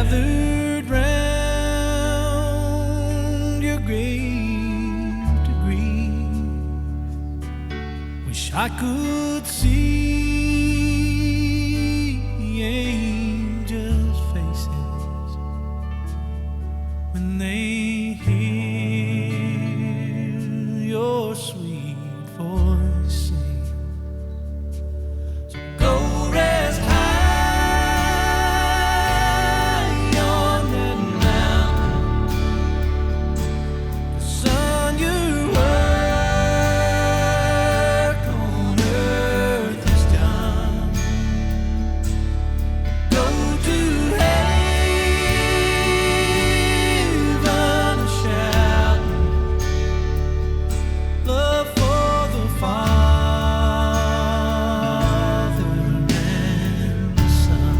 gathered round your grave to grieve. Wish I could see angels' faces when they hear your sweet voice sing. So go rest high on that mountain. The sun, your work on earth is done. Go to heaven shouting love for the Father and the Son.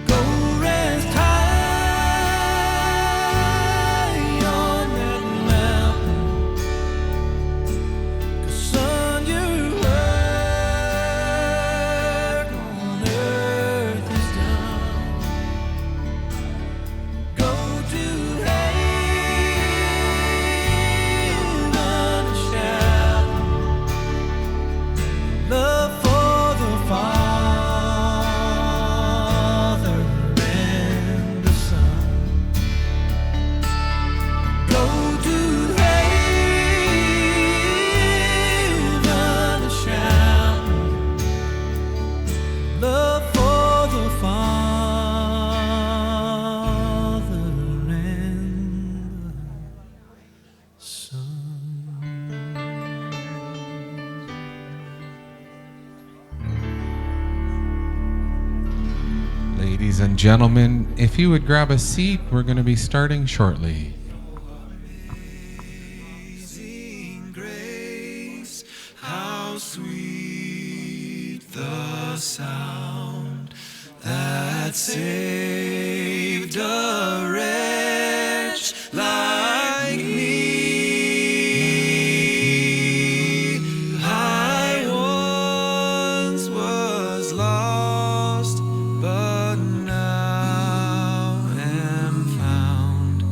Go rest high on that mountain. 'Cause son, your work on earth is done. Go to heaven shouting love for the Father and the Son. Go to heaven shouting love for the Father and the Son. Ladies and gentlemen, if you would grab a seat, we're going to be starting shortly. Amazing grace, how sweet the sound that saved a wretch like me. I once was lost, but now am found.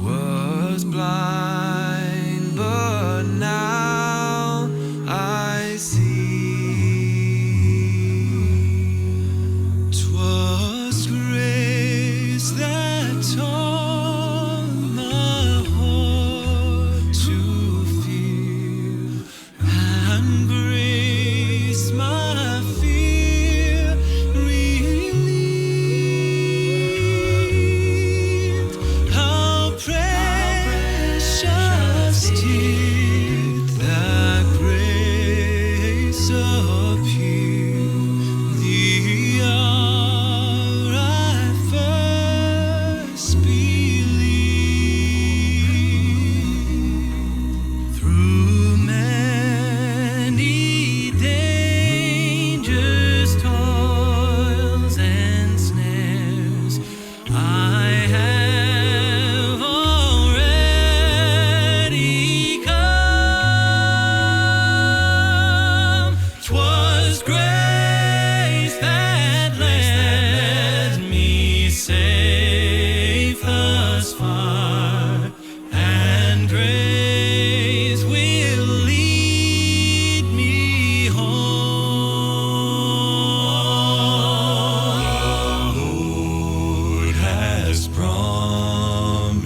Was blind, but now I see. 'Twas grace that has promised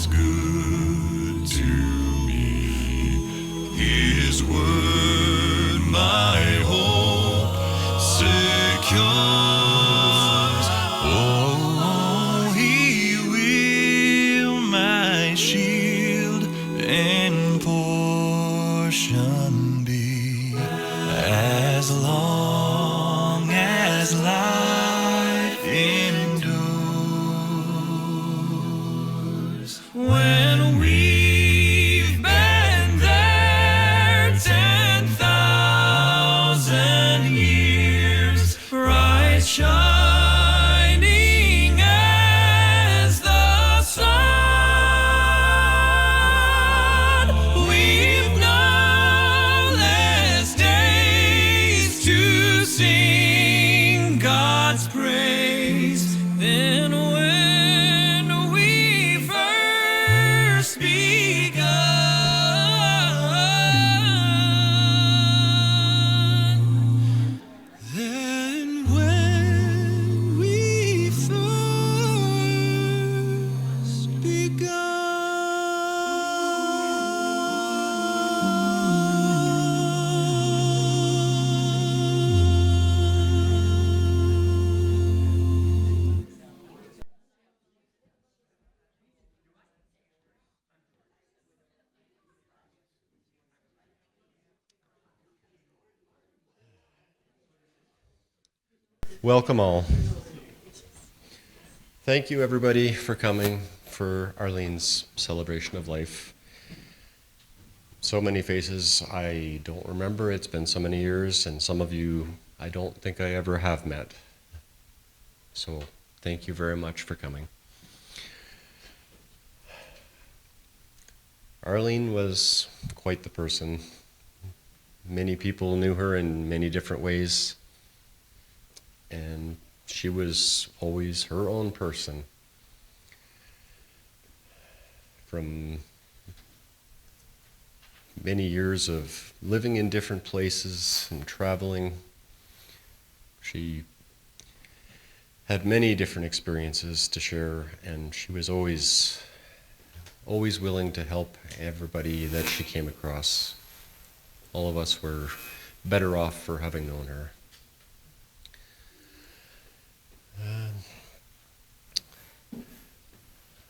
good to me. His word my hope secures. Oh, he will my shield and portion be, as long as life endures. When we've been there 10,000 years, bright shining as the sun, we've numberless days to sing God's praise. Then when we first begun, then when we first begun. Welcome all. Thank you everybody for coming for Arlene's celebration of life. So many faces I don't remember. It's been so many years, and some of you I don't think I ever have met. So thank you very much for coming. Arlene was quite the person. Many people knew her in many different ways, and she was always her own person. From many years of living in different places and traveling, she had many different experiences to share, and she was always willing to help everybody that she came across. All of us were better off for having known her.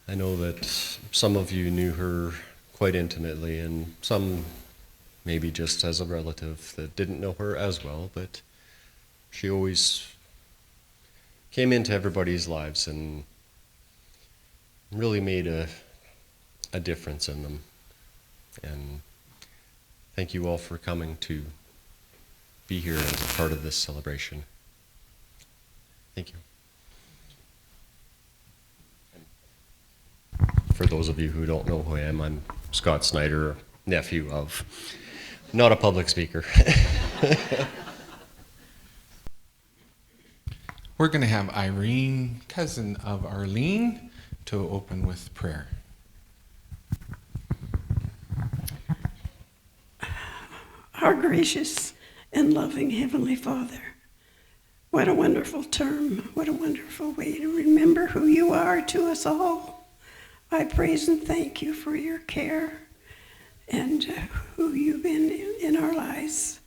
I know that some of you knew her quite intimately, and some maybe just as a relative that didn't know her as well, but she always came into everybody's lives and really made a difference in them. And thank you all for coming to be here as a part of this celebration. Thank you. For those of you who don't know who I am, I'm Scott Snyder, nephew of, not a public speaker. We're going to have Irene, cousin of Arlene, to open with prayer. Our gracious and loving Heavenly Father, what a wonderful term, what a wonderful way to remember who you are to us all. I praise and thank you for your care and who you've been in our lives.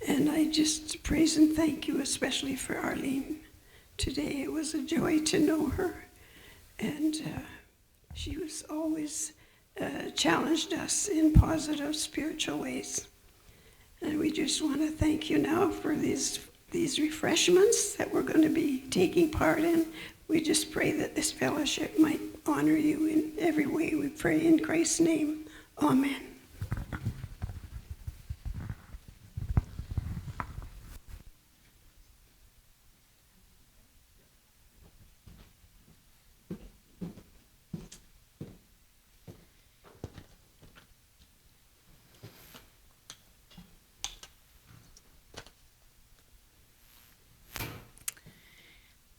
And I just praise and thank you especially for Arlene. Today it was a joy to know her, and she was always challenged us in positive spiritual ways. And we just want to thank you now for these refreshments that we're going to be taking part in. We just pray that this fellowship might honor you in every way. We pray in Christ's name. Amen.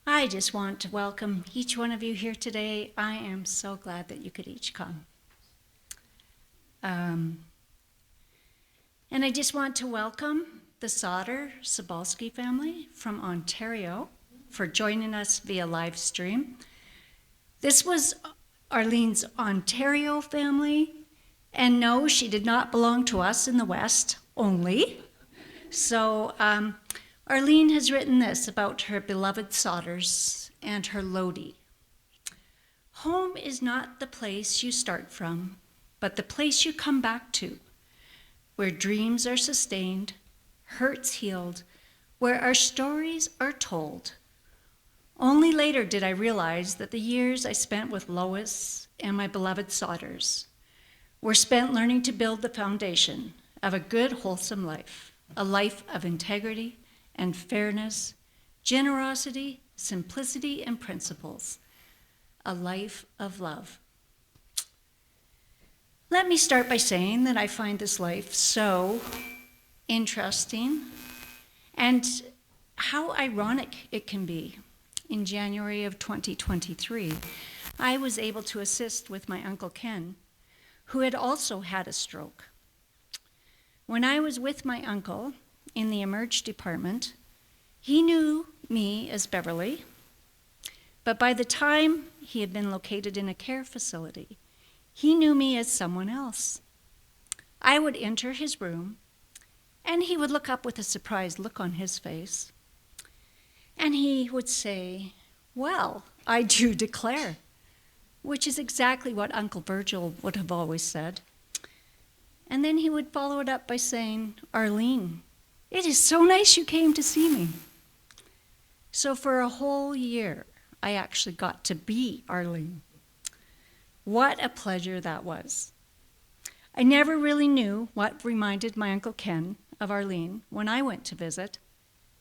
I just want to welcome each one of you here today. I am so glad that you could each come. And I just want to welcome the Sauter-Sabalski family from Ontario for joining us via live stream. This was Arlene's Ontario family, and no, she did not belong to us in the West only. So Arlene has written this about her beloved Sodders and her Lodi. Home is not the place you start from, but the place you come back to, where dreams are sustained, hurts healed, where our stories are told. Only later did I realize that the years I spent with Lois and my beloved Sodders were spent learning to build the foundation of a good, wholesome life, a life of integrity and fairness, generosity, simplicity, and principles, a life of love. Let me start by saying that I find this life so interesting and how ironic it can be. In January of 2023, I was able to assist with my Uncle Ken, who had also had a stroke. When I was with my uncle in the Emerge department, he knew me as Beverly, but by the time he had been located in a care facility, he knew me as someone else. I would enter his room, and he would look up with a surprised look on his face, and he would say, "Well, I do declare," which is exactly what Uncle Virgil would have always said. And then he would follow it up by saying, "Arlene, it is so nice you came to see me." So for a whole year, I actually got to be Arlene. What a pleasure that was. I never really knew what reminded my Uncle Ken of Arlene when I went to visit,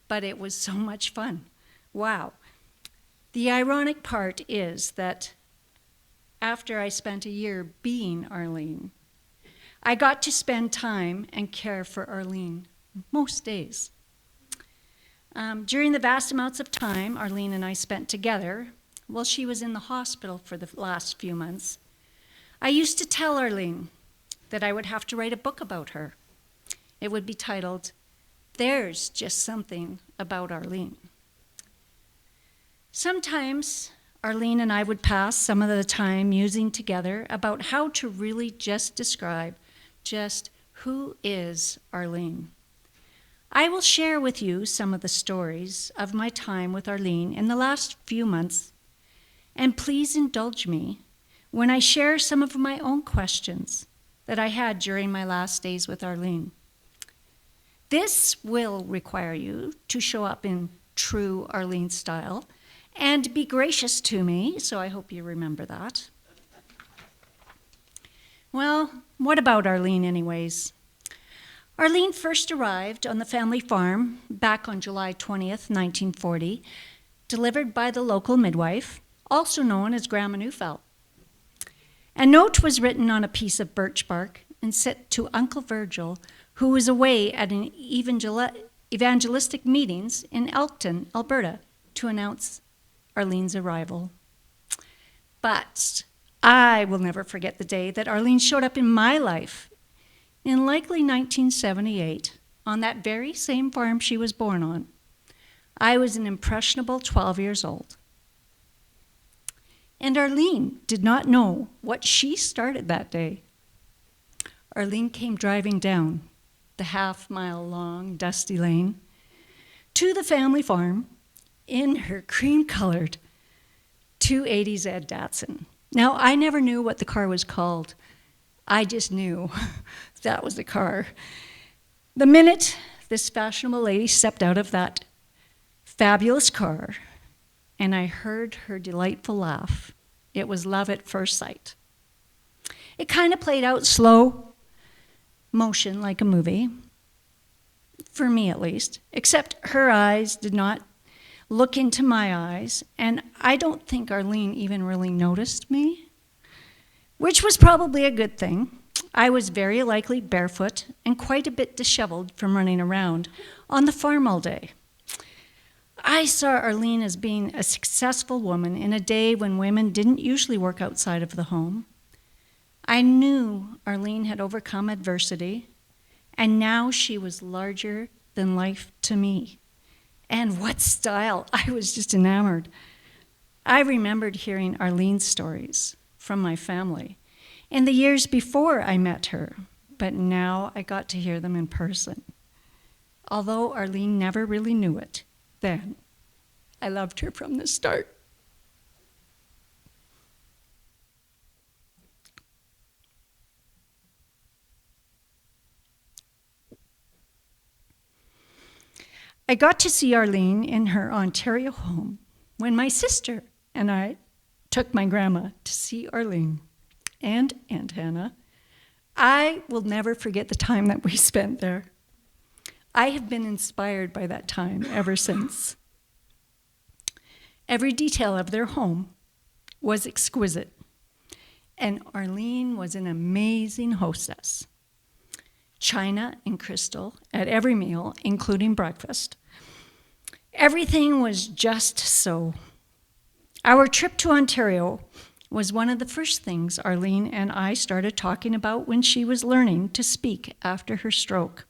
but it was so much fun. Wow. The ironic part is that after I spent a year being Arlene, I got to spend time and care for Arlene most days. During the vast amounts of time Arlene and I spent together while she was in the hospital for the last few months, I used to tell Arlene that I would have to write a book about her. It would be titled, "There's Just Something About Arlene." Sometimes Arlene and I would pass some of the time musing together about how to really just describe just who is Arlene. I will share with you some of the stories of my time with Arlene in the last few months, and please indulge me when I share some of my own questions that I had during my last days with Arlene. This will require you to show up in true Arlene style and be gracious to me, so I hope you remember that. Well, what about Arlene anyways? Arlene first arrived on the family farm back on July 20th, 1940, delivered by the local midwife, also known as Grandma Neufeld. A note was written on a piece of birch bark and sent to Uncle Virgil, who was away at an evangelistic meetings in Elkton, Alberta, to announce Arlene's arrival. But I will never forget the day that Arlene showed up in my life in likely 1978 on that very same farm she was born on. I was an impressionable 12 years old. And Arlene did not know what she started that day. Arlene came driving down the half-mile-long dusty lane to the family farm in her cream-colored 280Z Datsun. Now, I never knew what the car was called. I just knew that was the car. The minute this fashionable lady stepped out of that fabulous car, and I heard her delightful laugh, it was love at first sight. It kind of played out slow motion like a movie, for me at least, except her eyes did not look into my eyes, and I don't think Arlene even really noticed me, which was probably a good thing. I was very likely barefoot and quite a bit disheveled from running around on the farm all day. I saw Arlene as being a successful woman in a day when women didn't usually work outside of the home. I knew Arlene had overcome adversity, and now she was larger than life to me. And what style! I was just enamored. I remembered hearing Arlene's stories from my family in the years before I met her, but now I got to hear them in person. Although Arlene never really knew it then, I loved her from the start. I got to see Arlene in her Ontario home when my sister and I took my grandma to see Arlene and Aunt Hannah. I will never forget the time that we spent there. I have been inspired by that time ever since. Every detail of their home was exquisite, and Arlene was an amazing hostess. China and crystal at every meal, including breakfast. Everything was just so. Our trip to Ontario was one of the first things Arlene and I started talking about when she was learning to speak after her stroke.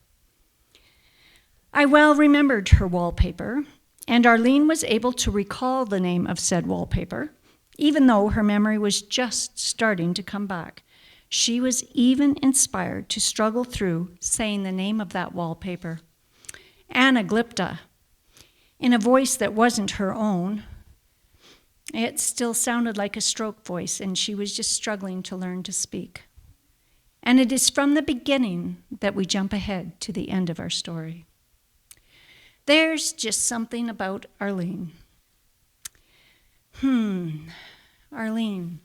I well remembered her wallpaper, and Arlene was able to recall the name of said wallpaper, even though her memory was just starting to come back. She was even inspired to struggle through saying the name of that wallpaper, Anaglypta, in a voice that wasn't her own. It still sounded like a stroke voice, and she was just struggling to learn to speak. And it is from the beginning that we jump ahead to the end of our story. There's just something about Arlene. Arlene,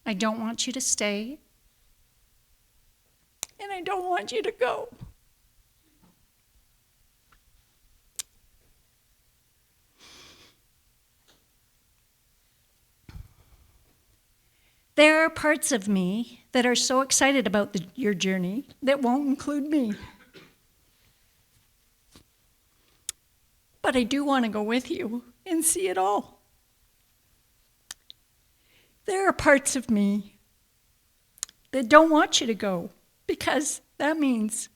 I don't want you to stay, and I don't want you to go. There are parts of me that are so excited about your journey that won't include me. But I do want to go with you and see it all. There are parts of me that don't want you to go, because that means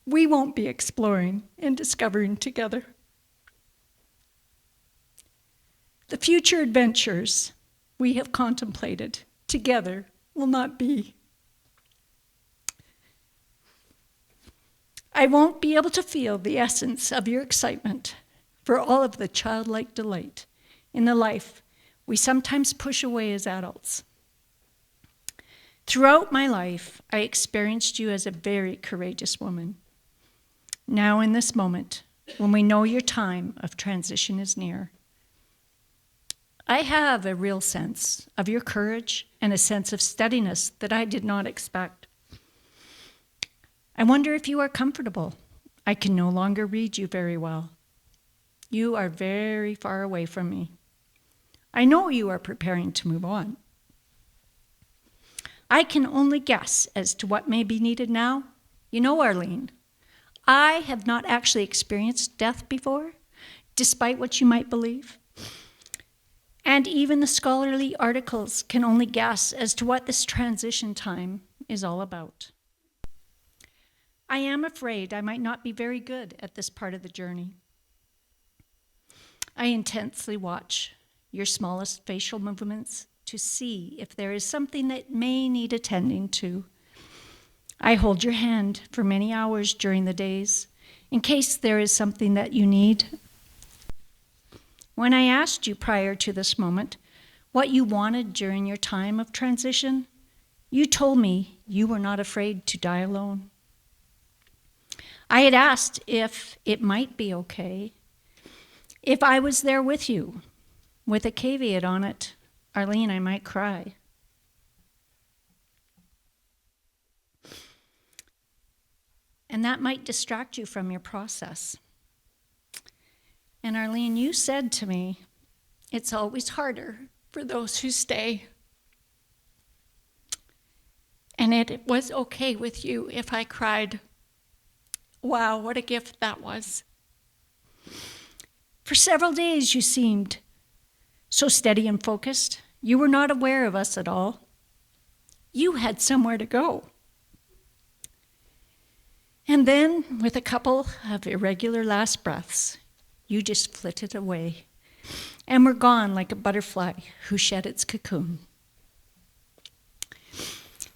we won't be exploring and discovering together. The future adventures we have contemplated together will not be. I won't be able to feel the essence of your excitement for all of the childlike delight in the life we sometimes push away as adults. Throughout my life, I experienced you as a very courageous woman. Now in this moment, when we know your time of transition is near, I have a real sense of your courage and a sense of steadiness that I did not expect. I wonder if you are comfortable. I can no longer read you very well. You are very far away from me. I know you are preparing to move on. I can only guess as to what may be needed now. You know, Arlene, I have not actually experienced death before, despite what you might believe. And even the scholarly articles can only guess as to what this transition time is all about. I am afraid I might not be very good at this part of the journey. I intensely watch your smallest facial movements to see if there is something that may need attending to. I hold your hand for many hours during the days in case there is something that you need. When I asked you prior to this moment what you wanted during your time of transition, you told me you were not afraid to die alone. I had asked if it might be okay if I was there with you, with a caveat on it, Arlene, I might cry. And that might distract you from your process. And Arlene, you said to me, it's always harder for those who stay. And it was okay with you if I cried. Wow, what a gift that was. For several days you seemed so steady and focused. You were not aware of us at all. You had somewhere to go. And then, with a couple of irregular last breaths, you just flitted away. and were gone like a butterfly who shed its cocoon.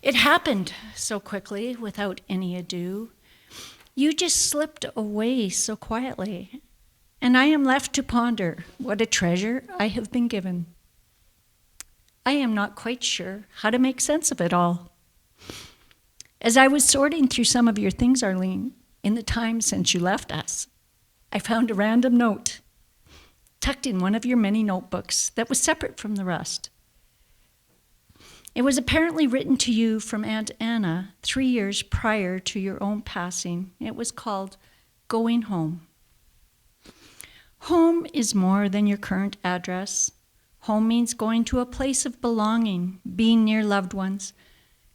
It happened so quickly, without any ado. You just slipped away so quietly, and I am left to ponder what a treasure I have been given. I am not quite sure how to make sense of it all. As I was sorting through some of your things, Arlene, in the time since you left us, I found a random note tucked in one of your many notebooks that was separate from the rest. It was apparently written to you from Aunt Anna 3 years prior to your own passing. It was called Going Home. Home is more than your current address. Home means going to a place of belonging, being near loved ones,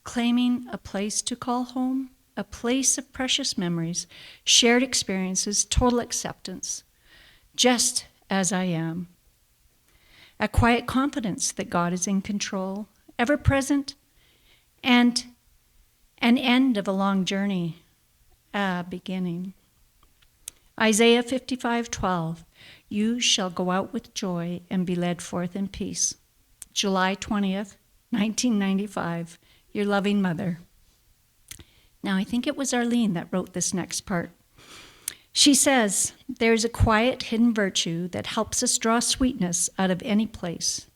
claiming a place to call home, a place of precious memories, shared experiences, total acceptance, just as I am. A quiet confidence that God is in control, ever present, and an end of a long journey, a beginning. Isaiah 55:12, you shall go out with joy and be led forth in peace. July 20th, 1995, your loving mother. Now, I think it was Arlene that wrote this next part. She says, there's a quiet hidden virtue that helps us draw sweetness out of any place,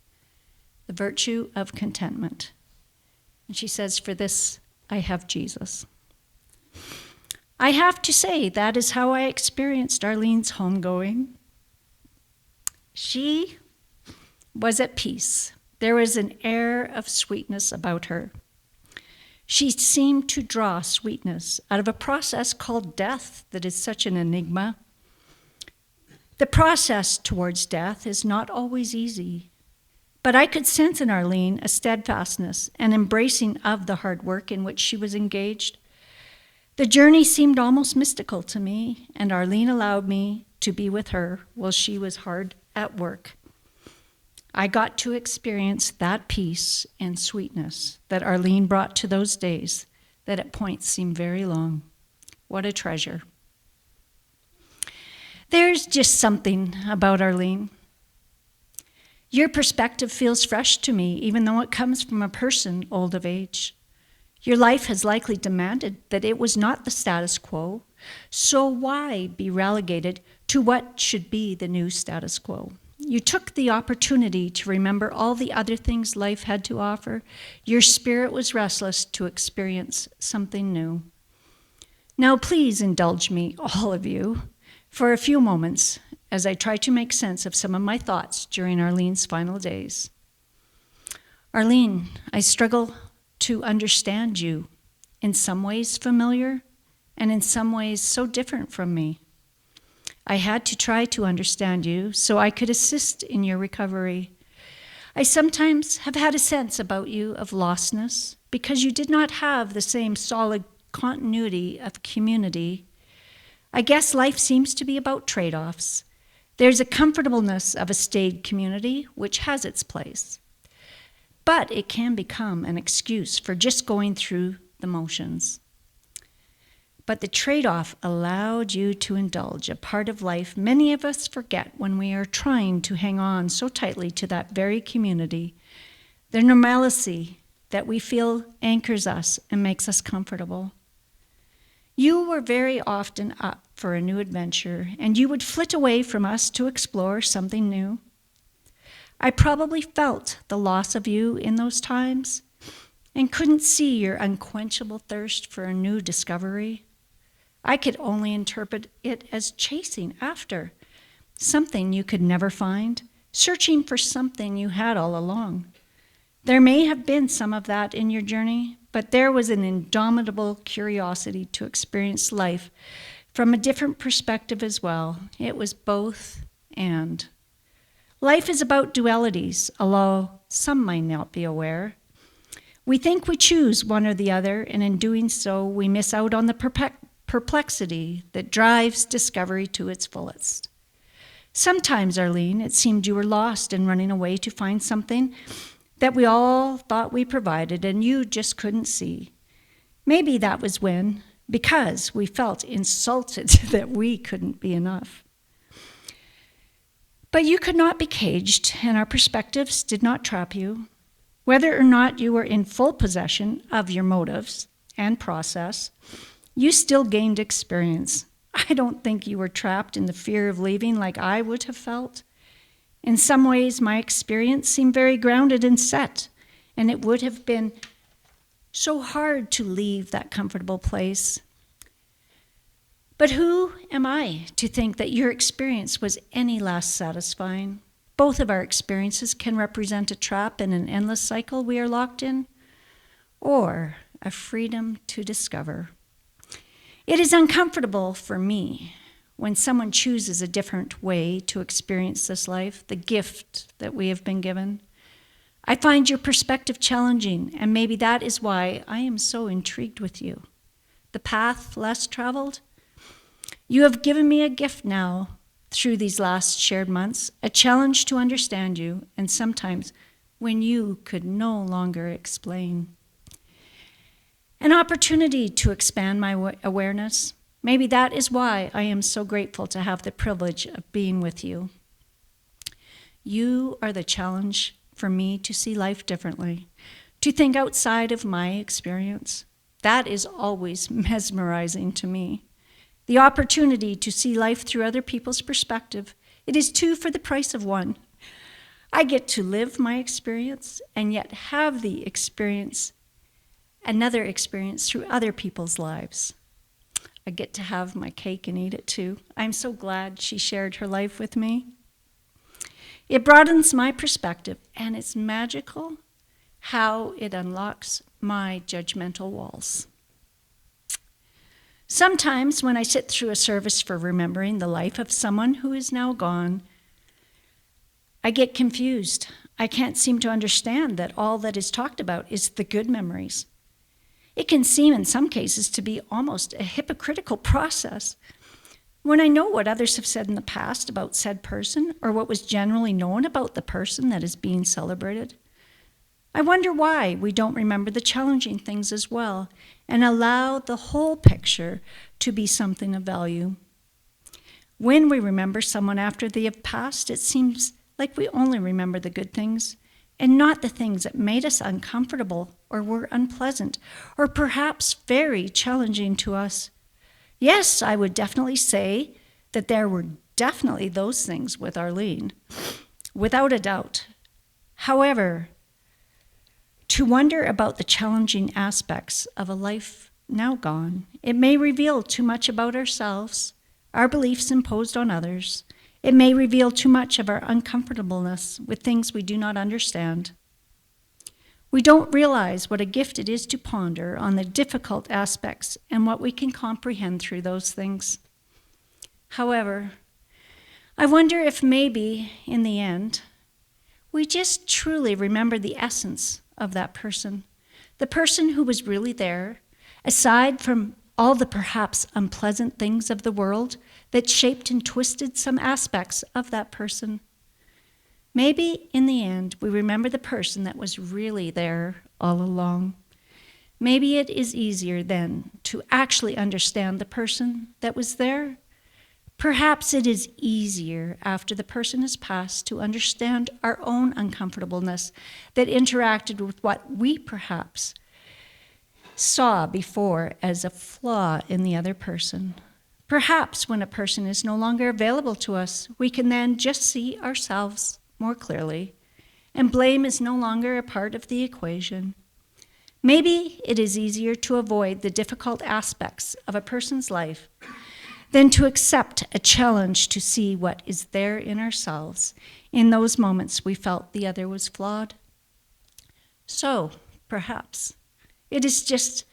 the virtue of contentment. And she says, for this, I have Jesus. I have to say, that is how I experienced Arlene's homegoing. She was at peace. There was an air of sweetness about her. She seemed to draw sweetness out of a process called death that is such an enigma. The process towards death is not always easy, but I could sense in Arlene a steadfastness and embracing of the hard work in which she was engaged. The journey seemed almost mystical to me, and Arlene allowed me to be with her while she was hard at work. I got to experience that peace and sweetness that Arlene brought to those days that at points seemed very long. What a treasure. There's just something about Arlene. Your perspective feels fresh to me, even though it comes from a person old of age. Your life has likely demanded that it was not the status quo, so why be relegated to what should be the new status quo? You took the opportunity to remember all the other things life had to offer. Your spirit was restless to experience something new. Now please indulge me, all of you, for a few moments as I try to make sense of some of my thoughts during Arlene's final days. Arlene, I struggle to understand you, in some ways familiar, and in some ways so different from me. I had to try to understand you so I could assist in your recovery. I sometimes have had a sense about you of lostness because you did not have the same solid continuity of community. I guess life seems to be about trade-offs. There's a comfortableness of a staid community, which has its place. But it can become an excuse for just going through the motions. But the trade-off allowed you to indulge a part of life many of us forget when we are trying to hang on so tightly to that very community, the normalcy that we feel anchors us and makes us comfortable. You were very often up for a new adventure, and you would flit away from us to explore something new. I probably felt the loss of you in those times and couldn't see your unquenchable thirst for a new discovery. I could only interpret it as chasing after something you could never find, searching for something you had all along. There may have been some of that in your journey, but there was an indomitable curiosity to experience life from a different perspective as well. It was both and. Life is about dualities, although some might not be aware. We think we choose one or the other, and in doing so, we miss out on the perplexity that drives discovery to its fullest. Sometimes, Arlene, it seemed you were lost and running away to find something that we all thought we provided and you just couldn't see. Maybe that was because we felt insulted that we couldn't be enough. But you could not be caged, and our perspectives did not trap you. Whether or not you were in full possession of your motives and process, you still gained experience. I don't think you were trapped in the fear of leaving like I would have felt. In some ways, my experience seemed very grounded and set, and it would have been so hard to leave that comfortable place. But who am I to think that your experience was any less satisfying? Both of our experiences can represent a trap in an endless cycle we are locked in, or a freedom to discover. It is uncomfortable for me when someone chooses a different way to experience this life, the gift that we have been given. I find your perspective challenging, and maybe that is why I am so intrigued with you. The path less traveled? You have given me a gift now through these last shared months, a challenge to understand you, and sometimes when you could no longer explain. An opportunity to expand my awareness. Maybe that is why I am so grateful to have the privilege of being with you. You are the challenge for me to see life differently, to think outside of my experience. That is always mesmerizing to me. The opportunity to see life through other people's perspective. It is two for the price of one. I get to live my experience and yet have the experience, another experience through other people's lives. I get to have my cake and eat it too. I'm so glad she shared her life with me. It broadens my perspective, and it's magical how it unlocks my judgmental walls. Sometimes when I sit through a service for remembering the life of someone who is now gone, I get confused. I can't seem to understand that all that is talked about is the good memories. It can seem in some cases to be almost a hypocritical process. When I know what others have said in the past about said person, or what was generally known about the person that is being celebrated, I wonder why we don't remember the challenging things as well and allow the whole picture to be something of value. When we remember someone after they have passed, it seems like we only remember the good things and not the things that made us uncomfortable or were unpleasant or perhaps very challenging to us. Yes, I would definitely say that there were definitely those things with Arlene, without a doubt. However, to wonder about the challenging aspects of a life now gone, it may reveal too much about ourselves, our beliefs imposed on others. It may reveal too much of our uncomfortableness with things we do not understand. We don't realize what a gift it is to ponder on the difficult aspects and what we can comprehend through those things. However, I wonder if maybe, in the end, we just truly remember the essence of that person, the person who was really there, aside from all the perhaps unpleasant things of the world that shaped and twisted some aspects of that person. Maybe in the end, we remember the person that was really there all along. Maybe it is easier then to actually understand the person that was there. Perhaps it is easier after the person has passed to understand our own uncomfortableness that interacted with what we perhaps saw before as a flaw in the other person. Perhaps when a person is no longer available to us, we can then just see ourselves more clearly, and blame is no longer a part of the equation. Maybe it is easier to avoid the difficult aspects of a person's life than to accept a challenge to see what is there in ourselves in those moments we felt the other was flawed. So, perhaps, it is just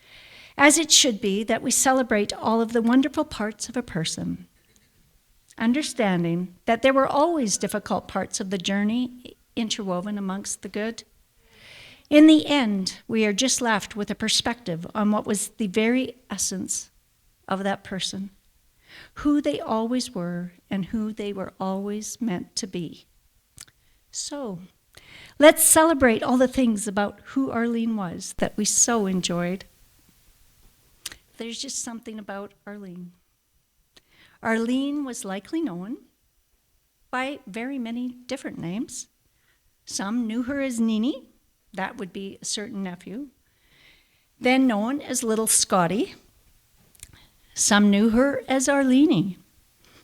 as it should be that we celebrate all of the wonderful parts of a person, understanding that there were always difficult parts of the journey interwoven amongst the good. In the end, we are just left with a perspective on what was the very essence of that person, who they always were and who they were always meant to be. So, let's celebrate all the things about who Arlene was that we so enjoyed. There's just something about Arlene. Arlene was likely known by very many different names. Some knew her as Nini, that would be a certain nephew, then known as Little Scotty. Some knew her as Arlene,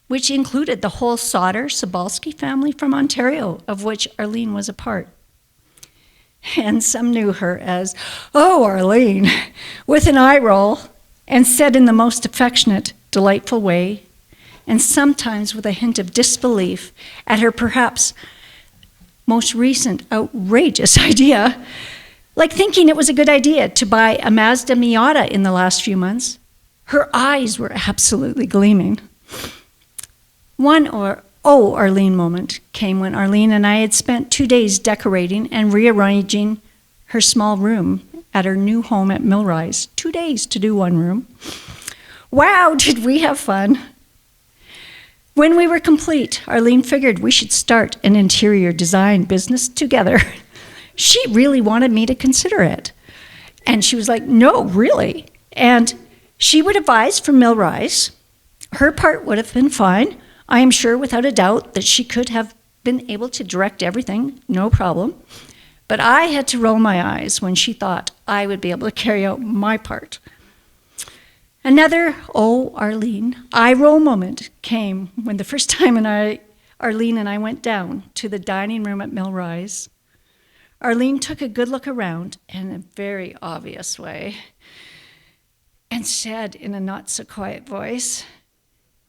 which included the whole Sauter-Sobalski family from Ontario, of which Arlene was a part. And some knew her as, "Oh, Arlene," with an eye roll, and said in the most affectionate, delightful way, and sometimes with a hint of disbelief at her perhaps most recent outrageous idea, like thinking it was a good idea to buy a Mazda Miata in the last few months. Her eyes were absolutely gleaming. One "Oh, Arlene" moment came when Arlene and I had spent 2 days decorating and rearranging her small room at her new home at Millrise. 2 days to do one room. Wow, did we have fun. When we were complete, Arlene figured we should start an interior design business together. She really wanted me to consider it. And she was like, "No, really." And she would advise from Millrise. Her part would have been fine. I am sure without a doubt that she could have been able to direct everything, no problem. But I had to roll my eyes when she thought I would be able to carry out my part. Another "Oh, Arlene" eye roll moment came when the first time Arlene and I went down to the dining room at Millrise. Arlene took a good look around in a very obvious way and said in a not so quiet voice,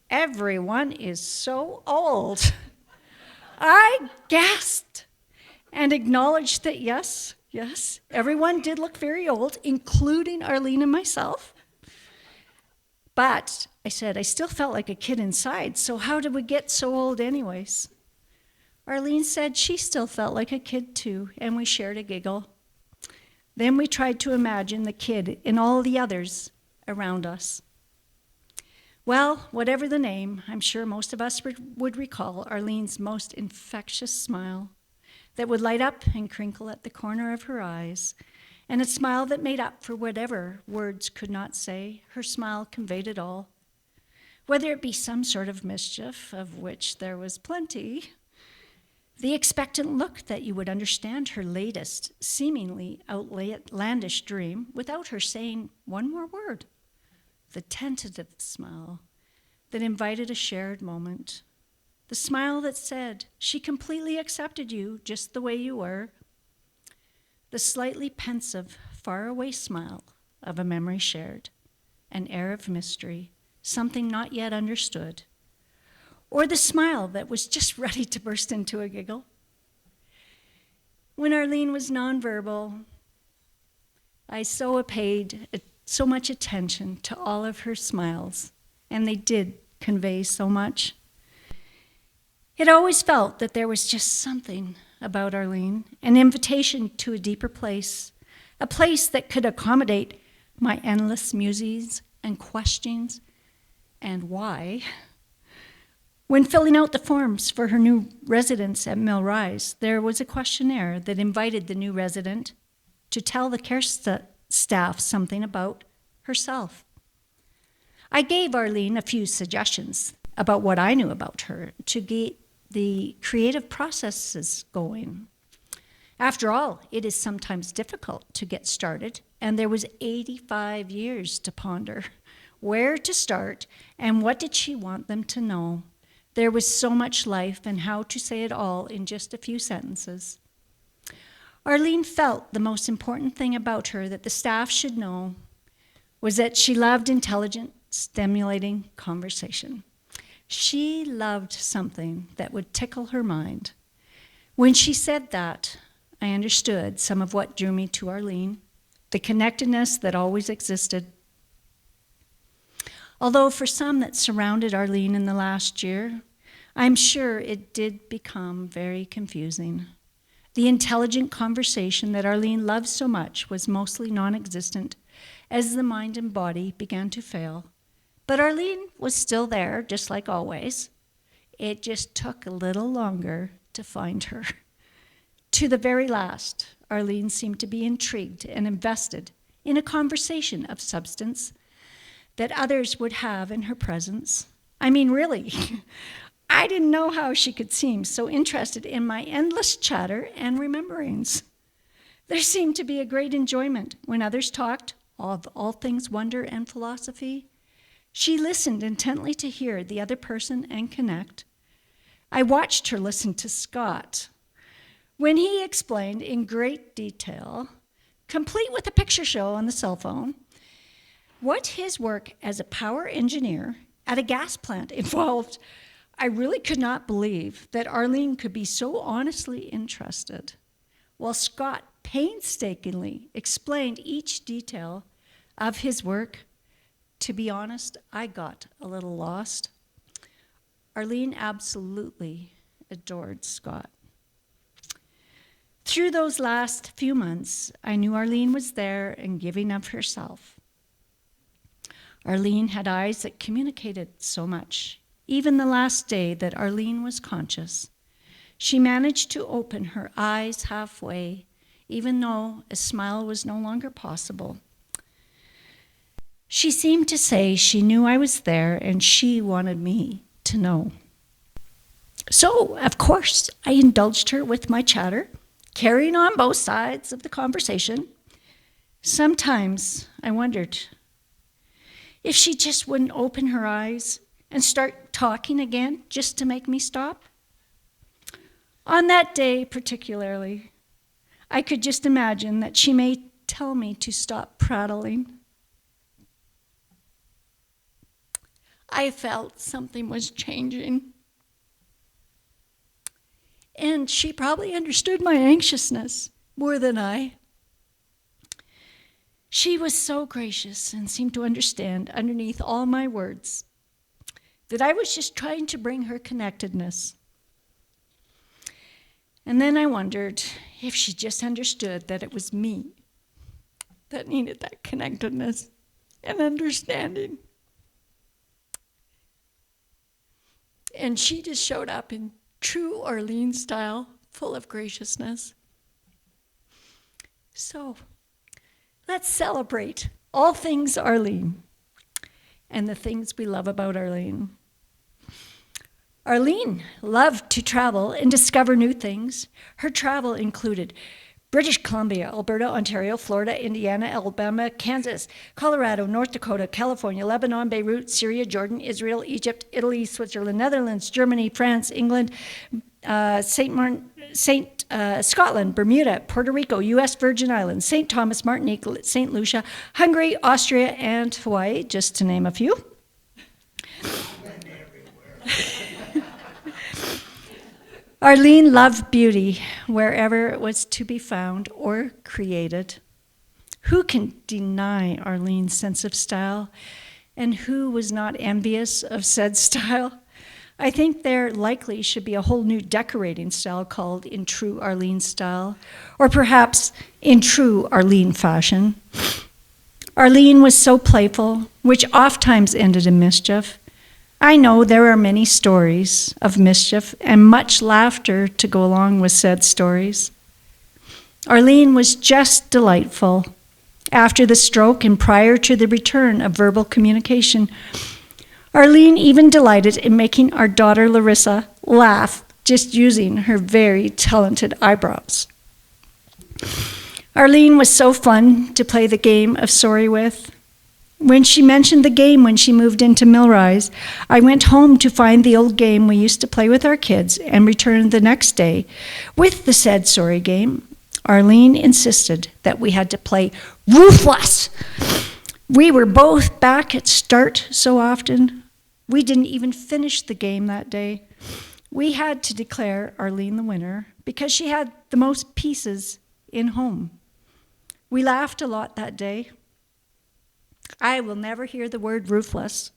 "Everyone is so old." I gasped and acknowledged that yes, everyone did look very old, including Arlene and myself. But I said, I still felt like a kid inside, so how did we get so old anyways? Arlene said she still felt like a kid too, and we shared a giggle. Then we tried to imagine the kid in all the others around us. Well, whatever the name, I'm sure most of us would recall Arlene's most infectious smile that would light up and crinkle at the corner of her eyes, and a smile that made up for whatever words could not say. Her smile conveyed it all. Whether it be some sort of mischief, of which there was plenty, the expectant look that you would understand her latest, seemingly outlandish dream without her saying one more word, the tentative smile that invited a shared moment, the smile that said she completely accepted you just the way you were, the slightly pensive, faraway smile of a memory shared, an air of mystery, something not yet understood, or the smile that was just ready to burst into a giggle. When Arlene was nonverbal, I paid so much attention to all of her smiles, and they did convey so much. It always felt that there was just something about Arlene, an invitation to a deeper place, a place that could accommodate my endless musings and questions and why. When filling out the forms for her new residence at Millrise, there was a questionnaire that invited the new resident to tell the care staff something about herself. I gave Arlene a few suggestions about what I knew about her to get the creative processes going. After all, it is sometimes difficult to get started, and there was 85 years to ponder. Where to start, and what did she want them to know? There was so much life, and how to say it all in just a few sentences. Arlene felt the most important thing about her that the staff should know was that she loved intelligent, stimulating conversation. She loved something that would tickle her mind. When she said that, I understood some of what drew me to Arlene, the connectedness that always existed. Although for some that surrounded Arlene in the last year, I'm sure it did become very confusing. The intelligent conversation that Arlene loved so much was mostly non-existent as the mind and body began to fail. But Arlene was still there, just like always. It just took a little longer to find her. To the very last, Arlene seemed to be intrigued and invested in a conversation of substance that others would have in her presence. I mean, really, I didn't know how she could seem so interested in my endless chatter and rememberings. There seemed to be a great enjoyment when others talked of all things wonder and philosophy. She listened intently to hear the other person and connect. I watched her listen to Scott when he explained in great detail, complete with a picture show on the cell phone, what his work as a power engineer at a gas plant involved. I really could not believe that Arlene could be so honestly interested, while Scott painstakingly explained each detail of his work. To be honest, I got a little lost. Arlene absolutely adored Scott. Through those last few months, I knew Arlene was there and giving of herself. Arlene had eyes that communicated so much. Even the last day that Arlene was conscious, she managed to open her eyes halfway, even though a smile was no longer possible. She seemed to say she knew I was there and she wanted me to know. So, of course, I indulged her with my chatter, carrying on both sides of the conversation. Sometimes I wondered if she just wouldn't open her eyes and start talking again just to make me stop. On that day particularly, I could just imagine that she may tell me to stop prattling. I felt something was changing. And she probably understood my anxiousness more than I. She was so gracious and seemed to understand underneath all my words that I was just trying to bring her connectedness. And then I wondered if she just understood that it was me that needed that connectedness and understanding. And she just showed up in true Arlene style, full of graciousness. So, let's celebrate all things Arlene and the things we love about Arlene. Arlene loved to travel and discover new things. Her travel included British Columbia, Alberta, Ontario, Florida, Indiana, Alabama, Kansas, Colorado, North Dakota, California, Lebanon, Beirut, Syria, Jordan, Israel, Egypt, Italy, Switzerland, Netherlands, Germany, France, England, Scotland, Bermuda, Puerto Rico, U.S. Virgin Islands, St. Thomas, Martinique, St. Lucia, Hungary, Austria, and Hawaii, just to name a few. Arlene loved beauty wherever it was to be found or created. Who can deny Arlene's sense of style? And who was not envious of said style? I think there likely should be a whole new decorating style called In True Arlene Style, or perhaps In True Arlene Fashion. Arlene was so playful, which oftentimes ended in mischief. I know there are many stories of mischief and much laughter to go along with said stories. Arlene was just delightful. After the stroke and prior to the return of verbal communication, Arlene even delighted in making our daughter Larissa laugh just using her very talented eyebrows. Arlene was so fun to play the game of sorry with. When she mentioned the game when she moved into Millrise, I went home to find the old game we used to play with our kids and returned the next day with the said sorry game. Arlene insisted that we had to play Ruthless. We were both back at start so often. We didn't even finish the game that day. We had to declare Arlene the winner because she had the most pieces in home. We laughed a lot that day. I will never hear the word ruthless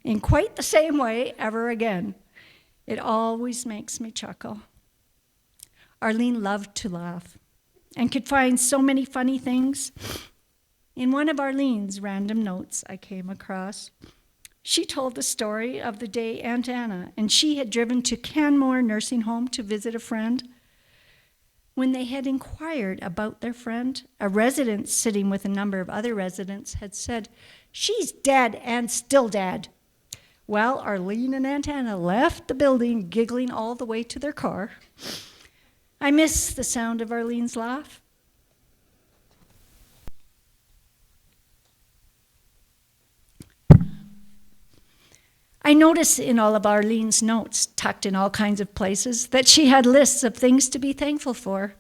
in quite the same way ever again. It always makes me chuckle. Arlene loved to laugh and could find so many funny things. In one of Arlene's random notes I came across, she told the story of the day Aunt Anna and she had driven to Canmore Nursing Home to visit a friend. When they had inquired about their friend, a resident sitting with a number of other residents had said, "She's dead and still dead." while Arlene and Aunt Hannah left the building giggling all the way to their car. I miss the sound of Arlene's laugh. I notice in all of Arlene's notes, tucked in all kinds of places, that she had lists of things to be thankful for.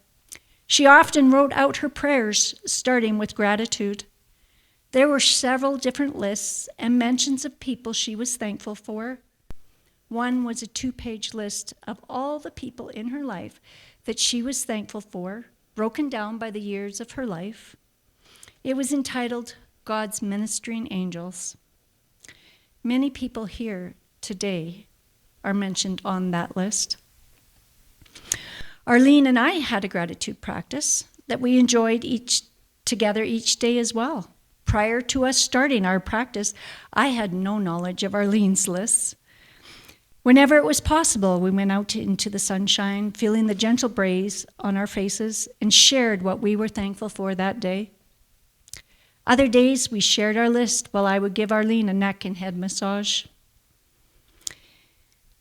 She often wrote out her prayers, starting with gratitude. There were several different lists and mentions of people she was thankful for. One was a 2-page list of all the people in her life that she was thankful for, broken down by the years of her life. It was entitled God's Ministering Angels. Many people here today are mentioned on that list. Arlene and I had a gratitude practice that we enjoyed together each day as well. Prior to us starting our practice, I had no knowledge of Arlene's lists. Whenever it was possible, we went out into the sunshine, feeling the gentle breeze on our faces, and shared what we were thankful for that day. Other days, we shared our list while I would give Arlene a neck and head massage.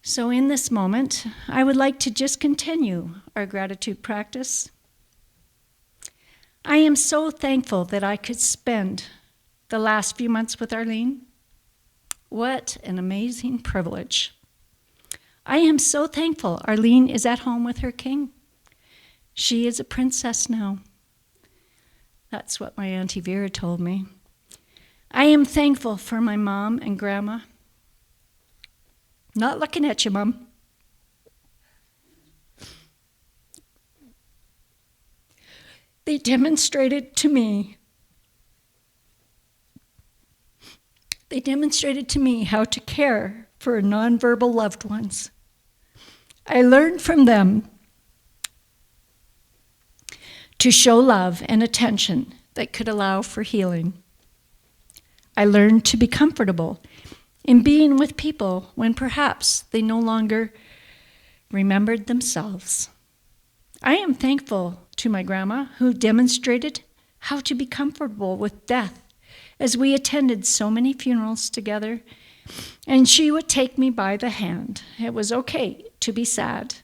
So in this moment, I would like to just continue our gratitude practice. I am so thankful that I could spend the last few months with Arlene. What an amazing privilege. I am so thankful Arlene is at home with her king. She is a princess now. That's what my Auntie Vera told me. I am thankful for my mom and grandma. Not looking at you, Mom. They demonstrated to me how to care for nonverbal loved ones. I learned from them to show love and attention that could allow for healing. I learned to be comfortable in being with people when perhaps they no longer remembered themselves. I am thankful to my grandma who demonstrated how to be comfortable with death as we attended so many funerals together, and she would take me by the hand. It was okay to be sad,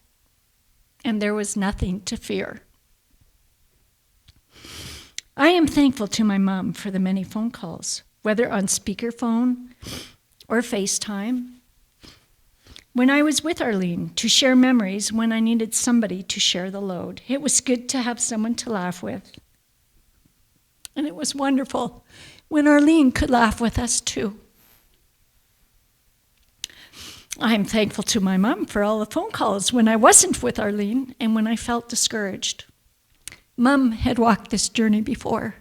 and there was nothing to fear. I am thankful to my mom for the many phone calls, whether on speakerphone or FaceTime, when I was with Arlene to share memories when I needed somebody to share the load. It was good to have someone to laugh with. And it was wonderful when Arlene could laugh with us too. I'm thankful to my mom for all the phone calls when I wasn't with Arlene and when I felt discouraged. Mom had walked this journey before.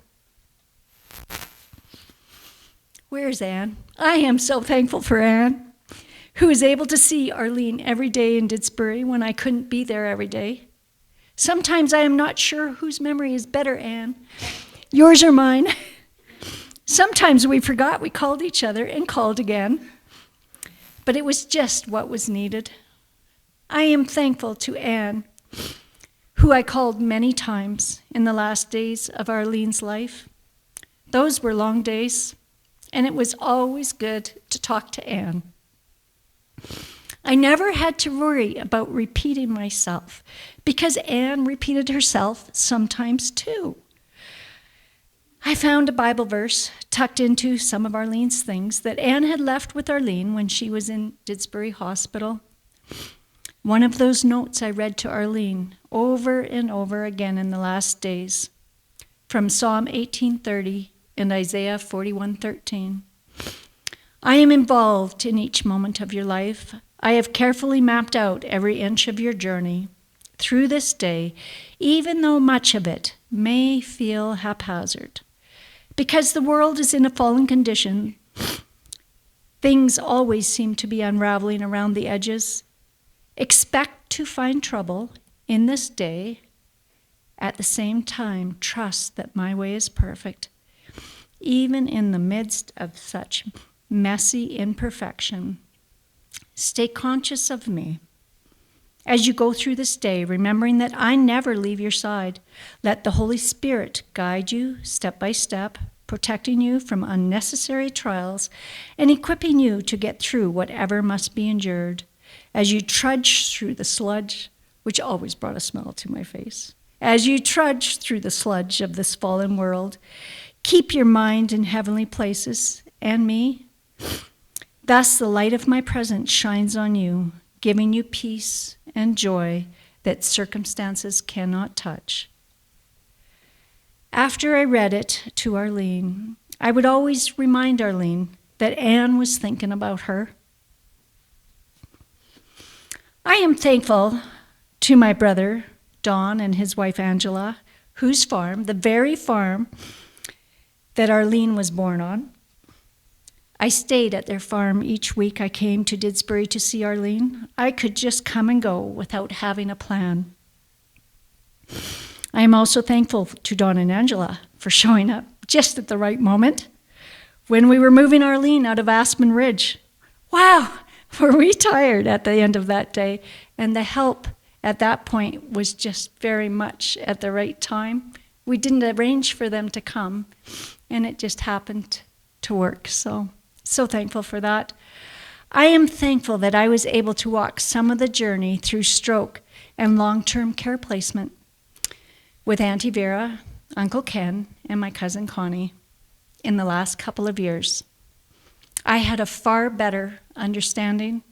Where's Anne? I am so thankful for Anne, who is able to see Arlene every day in Didsbury when I couldn't be there every day. Sometimes I am not sure whose memory is better, Anne, yours or mine. Sometimes we forgot we called each other and called again, but it was just what was needed. I am thankful to Anne, who I called many times in the last days of Arlene's life. Those were long days, and it was always good to talk to Anne. I never had to worry about repeating myself because Anne repeated herself sometimes too. I found a Bible verse tucked into some of Arlene's things that Anne had left with Arlene when she was in Didsbury Hospital. One of those notes I read to Arlene over and over again in the last days, from Psalm 18:30 and Isaiah 41:13. I am involved in each moment of your life. I have carefully mapped out every inch of your journey through this day, even though much of it may feel haphazard. Because the world is in a fallen condition, things always seem to be unraveling around the edges. Expect to find trouble in this day. At the same time, trust that my way is perfect, even in the midst of such messy imperfection. Stay conscious of me. As you go through this day, remembering that I never leave your side, let the Holy Spirit guide you step by step, protecting you from unnecessary trials and equipping you to get through whatever must be endured as you trudge through the sludge, which always brought a smile to my face. As you trudge through the sludge of this fallen world, keep your mind in heavenly places and me. Thus the light of my presence shines on you, giving you peace and joy that circumstances cannot touch. After I read it to Arlene, I would always remind Arlene that Anne was thinking about her. I am thankful to my brother, Don, and his wife, Angela, whose farm, the very farm that Arlene was born on. I stayed at their farm each week I came to Didsbury to see Arlene. I could just come and go without having a plan. I am also thankful to Don and Angela for showing up just at the right moment when we were moving Arlene out of Aspen Ridge. Wow, were we tired at the end of that day, and the help at that point was just very much at the right time. We didn't arrange for them to come, and it just happened to work. So thankful for that. I am thankful that I was able to walk some of the journey through stroke and long-term care placement with Auntie Vera, Uncle Ken, and my cousin Connie in the last couple of years. I had a far better understanding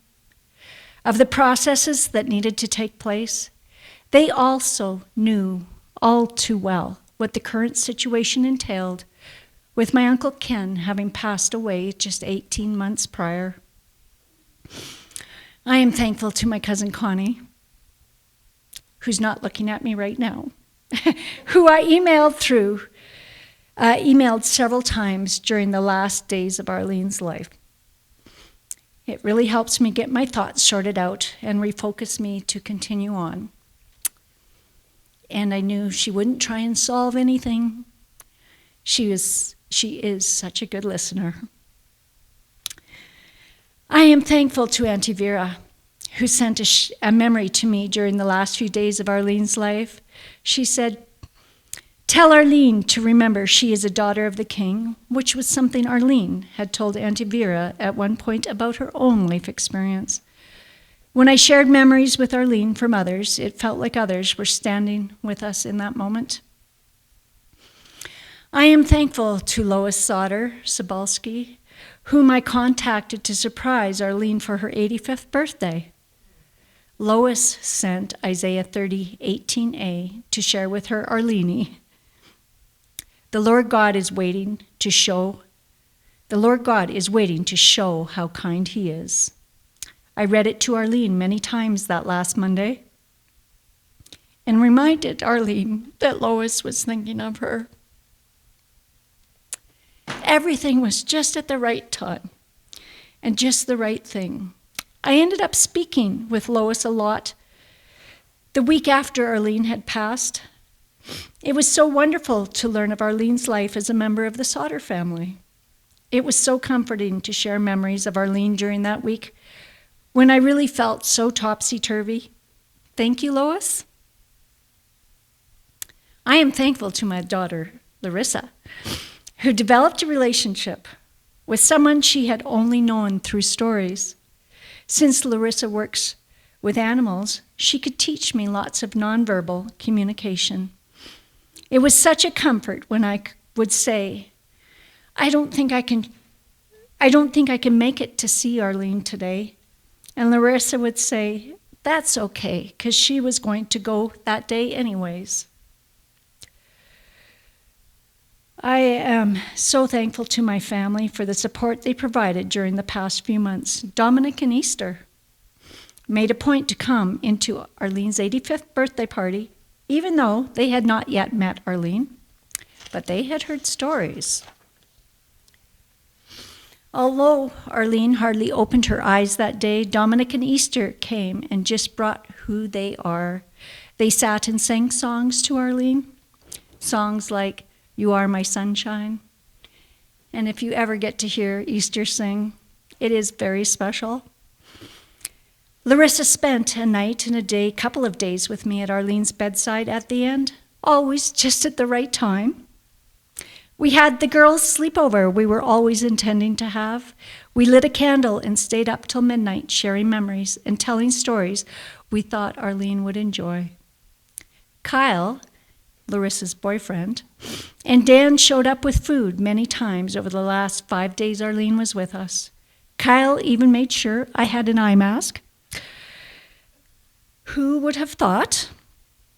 of the processes that needed to take place. They also knew all too well what the current situation entailed, with my Uncle Ken having passed away just 18 months prior. I am thankful to my cousin Connie, who's not looking at me right now, who I emailed several times during the last days of Arlene's life. It really helps me get my thoughts sorted out and refocus me to continue on. And I knew she wouldn't try and solve anything. She is such a good listener. I am thankful to Auntie Vera, who sent a memory to me during the last few days of Arlene's life. She said, "Tell Arlene to remember she is a daughter of the King," which was something Arlene had told Auntie Vera at one point about her own life experience. When I shared memories with Arlene from others, it felt like others were standing with us in that moment. I am thankful to Lois Sobalski, whom I contacted to surprise Arlene for her 85th birthday. Lois sent Isaiah 30:18a to share with her Arlene. The Lord God is waiting to show how kind he is. I read it to Arlene many times that last Monday and reminded Arlene that Lois was thinking of her. Everything was just at the right time and just the right thing. I ended up speaking with Lois a lot the week after Arlene had passed. It was so wonderful to learn of Arlene's life as a member of the Sauter family. It was so comforting to share memories of Arlene during that week when I really felt so topsy-turvy. Thank you, Lois. I am thankful to my daughter, Larissa, who developed a relationship with someone she had only known through stories. Since Larissa works with animals, she could teach me lots of nonverbal communication. It was such a comfort when I would say, I don't think I can make it to see Arlene today. And Larissa would say, that's okay, because she was going to go that day anyways. I am so thankful to my family for the support they provided during the past few months. Dominic and Easter made a point to come into Arlene's 85th birthday party, even though they had not yet met Arlene, but they had heard stories. Although Arlene hardly opened her eyes that day, Dominic and Easter came and just brought who they are. They sat and sang songs to Arlene, songs like You Are My Sunshine. And if you ever get to hear Easter sing, it is very special. Larissa spent a night and a couple of days with me at Arlene's bedside at the end, always just at the right time. We had the girls' sleepover we were always intending to have. We lit a candle and stayed up till midnight sharing memories and telling stories we thought Arlene would enjoy. Kyle, Larissa's boyfriend, and Dan showed up with food many times over the last 5 days Arlene was with us. Kyle even made sure I had an eye mask. Who would have thought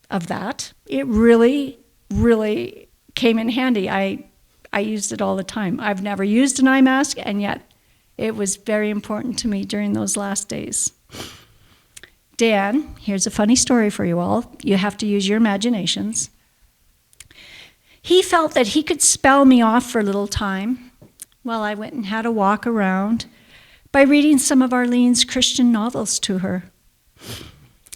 of that? It really, really came in handy. I used it all the time. I've never used an eye mask, and yet it was very important to me during those last days. Dan, here's a funny story for you all. You have to use your imaginations. He felt that he could spell me off for a little time while I went and had a walk around by reading some of Arlene's Christian novels to her,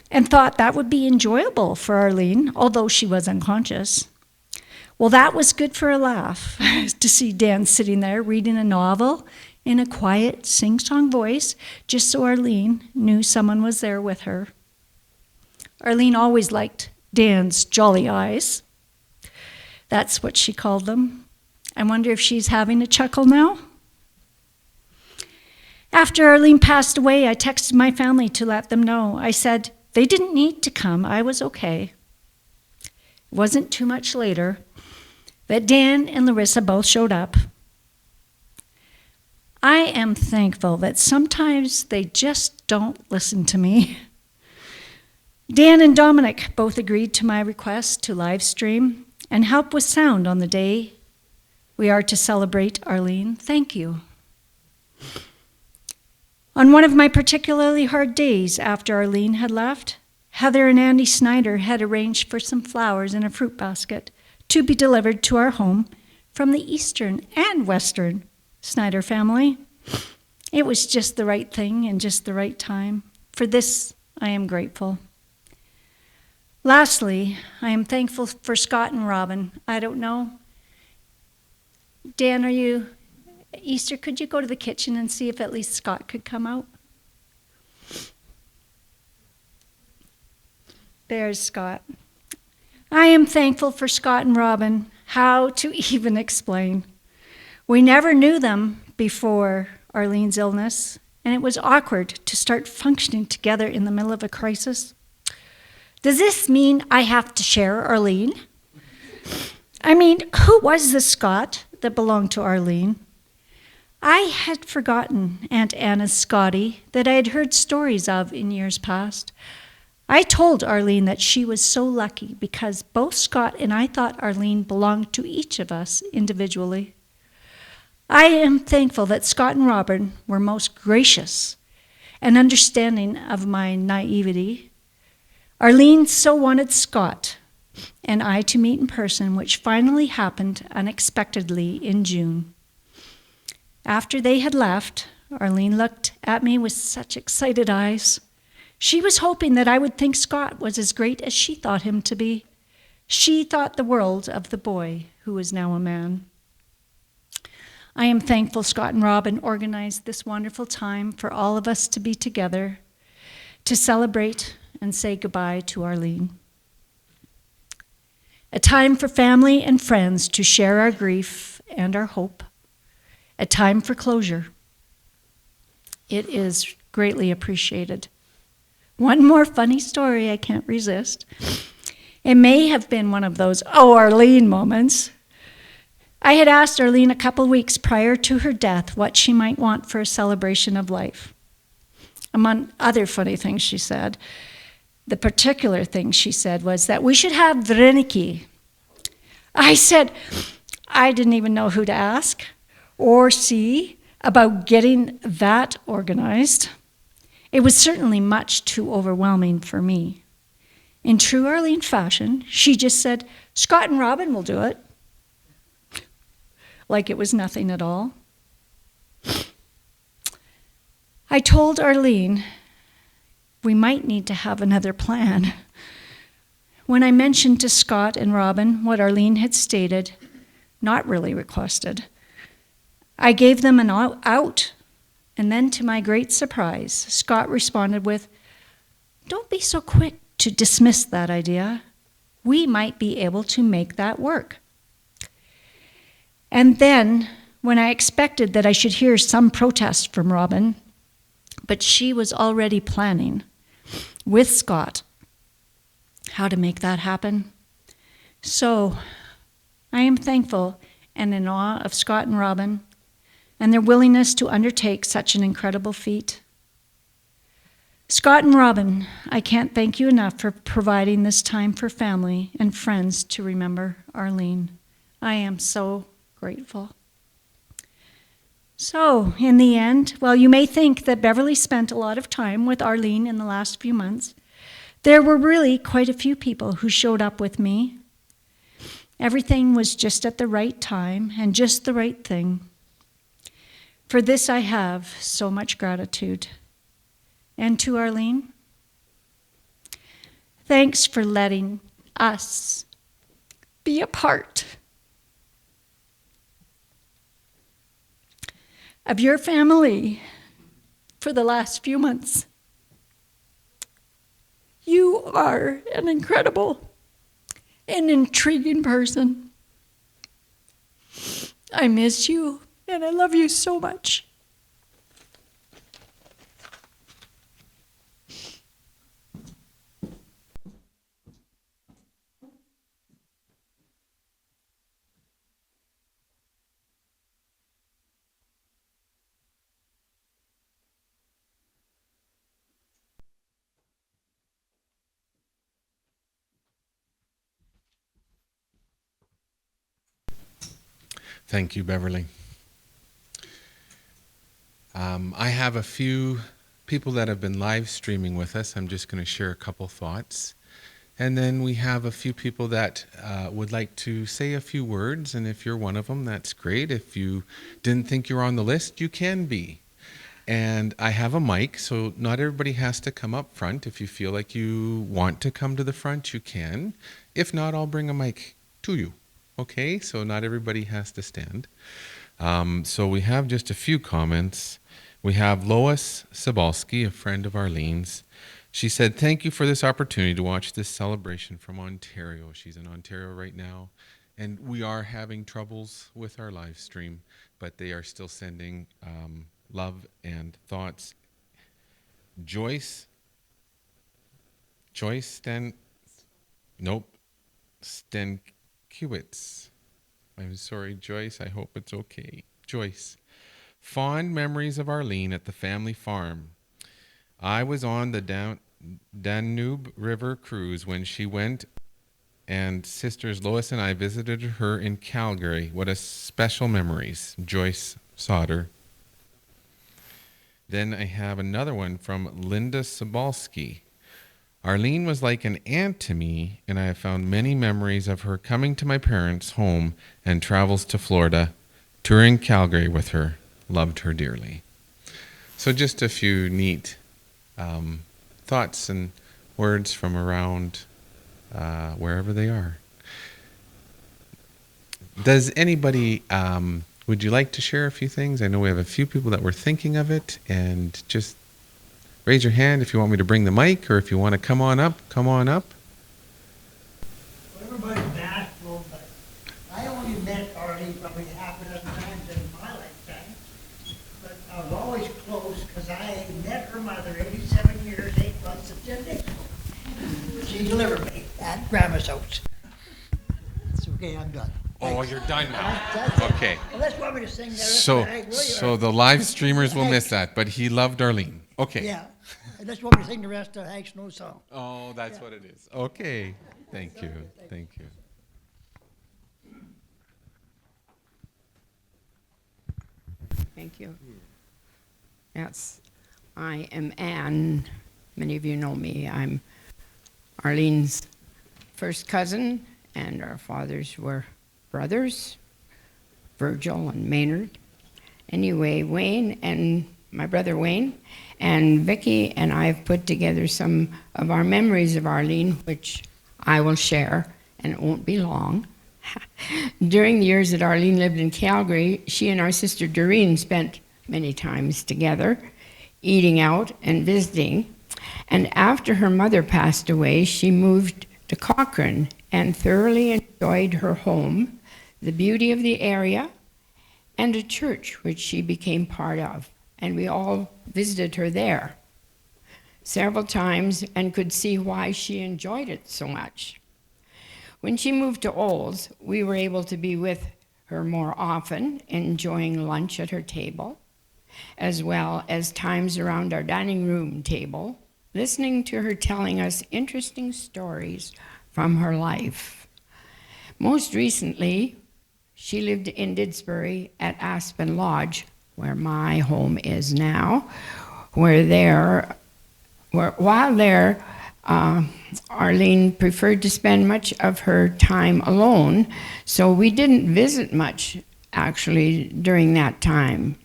and thought that would be enjoyable for Arlene, although she was unconscious. Well, that was good for a laugh, to see Dan sitting there reading a novel in a quiet, sing-song voice, just so Arlene knew someone was there with her. Arlene always liked Dan's jolly eyes. That's what she called them. I wonder if she's having a chuckle now. After Arlene passed away, I texted my family to let them know. I said they didn't need to come. I was okay. It wasn't too much later that Dan and Larissa both showed up. I am thankful that sometimes they just don't listen to me. Dan and Dominic both agreed to my request to live stream and help with sound on the day we are to celebrate Arlene. Thank you. On one of my particularly hard days after Arlene had left, Heather and Andy Snyder had arranged for some flowers in a fruit basket to be delivered to our home from the Eastern and Western Snyder family. It was just the right thing and just the right time. For this, I am grateful. Lastly, I am thankful for Scott and Robin. I don't know. Dan, Easter, could you go to the kitchen and see if at least Scott could come out? There's Scott. I am thankful for Scott and Robin. How to even explain? We never knew them before Arlene's illness, and it was awkward to start functioning together in the middle of a crisis. Does this mean I have to share Arlene? I mean, who was the Scott that belonged to Arlene? I had forgotten Aunt Anna's Scotty that I had heard stories of in years past. I told Arlene that she was so lucky because both Scott and I thought Arlene belonged to each of us individually. I am thankful that Scott and Robin were most gracious and understanding of my naivety. Arlene so wanted Scott and I to meet in person, which finally happened unexpectedly in June. After they had left, Arlene looked at me with such excited eyes. She was hoping that I would think Scott was as great as she thought him to be. She thought the world of the boy who is now a man. I am thankful Scott and Robin organized this wonderful time for all of us to be together, to celebrate and say goodbye to Arlene. A time for family and friends to share our grief and our hope. A time for closure. It is greatly appreciated. One more funny story I can't resist. It may have been one of those, oh, Arlene moments. I had asked Arlene a couple weeks prior to her death what she might want for a celebration of life. Among other funny things she said, the particular thing she said was that we should have Vreniki. I said, I didn't even know who to ask or see about getting that organized. It was certainly much too overwhelming for me. In true Arlene fashion, she just said, Scott and Robin will do it. Like it was nothing at all. I told Arlene we might need to have another plan. When I mentioned to Scott and Robin what Arlene had stated, not really requested, I gave them an out, and then to my great surprise, Scott responded with, don't be so quick to dismiss that idea. We might be able to make that work. And then, when I expected that I should hear some protest from Robin, but she was already planning with Scott how to make that happen. So, I am thankful and in awe of Scott and Robin and their willingness to undertake such an incredible feat. Scott and Robin, I can't thank you enough for providing this time for family and friends to remember Arlene. I am so grateful. So, in the end, while you may think that Beverly spent a lot of time with Arlene in the last few months, there were really quite a few people who showed up with me. Everything was just at the right time and just the right thing. For this I have so much gratitude. And to Arlene, thanks for letting us be a part of your family for the last few months. You are an incredible and intriguing person. I miss you, and I love you so much. Thank you, Beverly. I have a few people that have been live streaming with us. I'm just going to share a couple thoughts. And then we have a few people that would like to say a few words. And if you're one of them, that's great. If you didn't think you were on the list, you can be. And I have a mic, so not everybody has to come up front. If you feel like you want to come to the front, you can. If not, I'll bring a mic to you. Okay, so not everybody has to stand. So we have just a few comments. We have Lois Sabalski, a friend of Arlene's. She said, "Thank you for this opportunity to watch this celebration from Ontario." She's in Ontario right now, and we are having troubles with our live stream, but they are still sending love and thoughts. Joyce Stankiewicz. I'm sorry, Joyce. I hope it's okay. Joyce. Fond memories of Arlene at the family farm. I was on the Danube River cruise when she went, and sisters Lois and I visited her in Calgary. What a special memories. Joyce Sauter. Then I have another one from Linda Sabalski. Arlene was like an aunt to me, and I have found many memories of her coming to my parents' home and travels to Florida, touring Calgary with her. Loved her dearly. So just a few neat thoughts and words from around wherever they are. Does anybody, would you like to share a few things? I know we have a few people that were thinking of it, and just raise your hand if you want me to bring the mic, or if you want to come on up, come on up. Everybody's bashful, but I only met Arlene probably half a dozen times in my lifetime. But I was always close because I met her mother 87 years, 8 months at 10 days. She delivered me at Grandma's house. It's okay, I'm done. Oh, you're done now. That's it. Okay. Unless you want me to sing the rest So, of the night, will you? so the live streamers will miss that, but he loved Arlene. Okay. Yeah. Unless you want me to sing the rest of Hank's No Song. Oh, that's what it is. Okay. Thank you. Thank you. Thank you. Yes, I am Anne. Many of you know me. I'm Arlene's first cousin, and our fathers were brothers, Virgil and Maynard. Anyway, Wayne and my brother Wayne and Vicky and I have put together some of our memories of Arlene, which I will share, and it won't be long. During the years that Arlene lived in Calgary, she and our sister Doreen spent many times together, eating out and visiting. And after her mother passed away, she moved to Cochrane and thoroughly enjoyed her home, the beauty of the area, and a church which she became part of, and we all visited her there several times and could see why she enjoyed it so much. When she moved to Olds, we were able to be with her more often, enjoying lunch at her table, as well as times around our dining room table, listening to her telling us interesting stories from her life. Most recently, she lived in Didsbury at Aspen Lodge, where my home is now, while there, Arlene preferred to spend much of her time alone, so we didn't visit much, actually, during that time.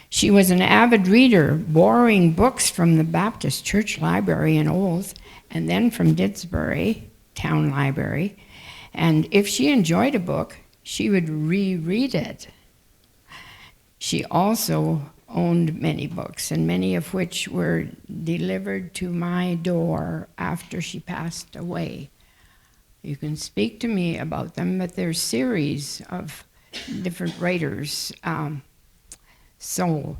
She was an avid reader, borrowing books from the Baptist Church Library in Olds, and then from Didsbury Town Library, and if she enjoyed a book, she would reread it. She also owned many books, and many of which were delivered to my door after she passed away. You can speak to me about them, but there's series of different writers. So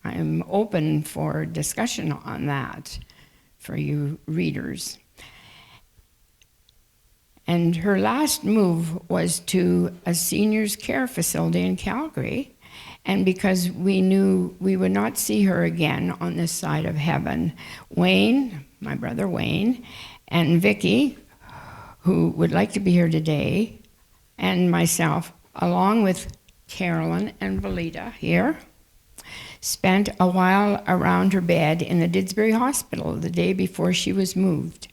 I'm open for discussion on that for you readers. And her last move was to a seniors care facility in Calgary. And because we knew we would not see her again on this side of heaven, Wayne, my brother Wayne, and Vicky, who would like to be here today, and myself, along with Carolyn and Valita here, spent a while around her bed in the Didsbury Hospital the day before she was moved.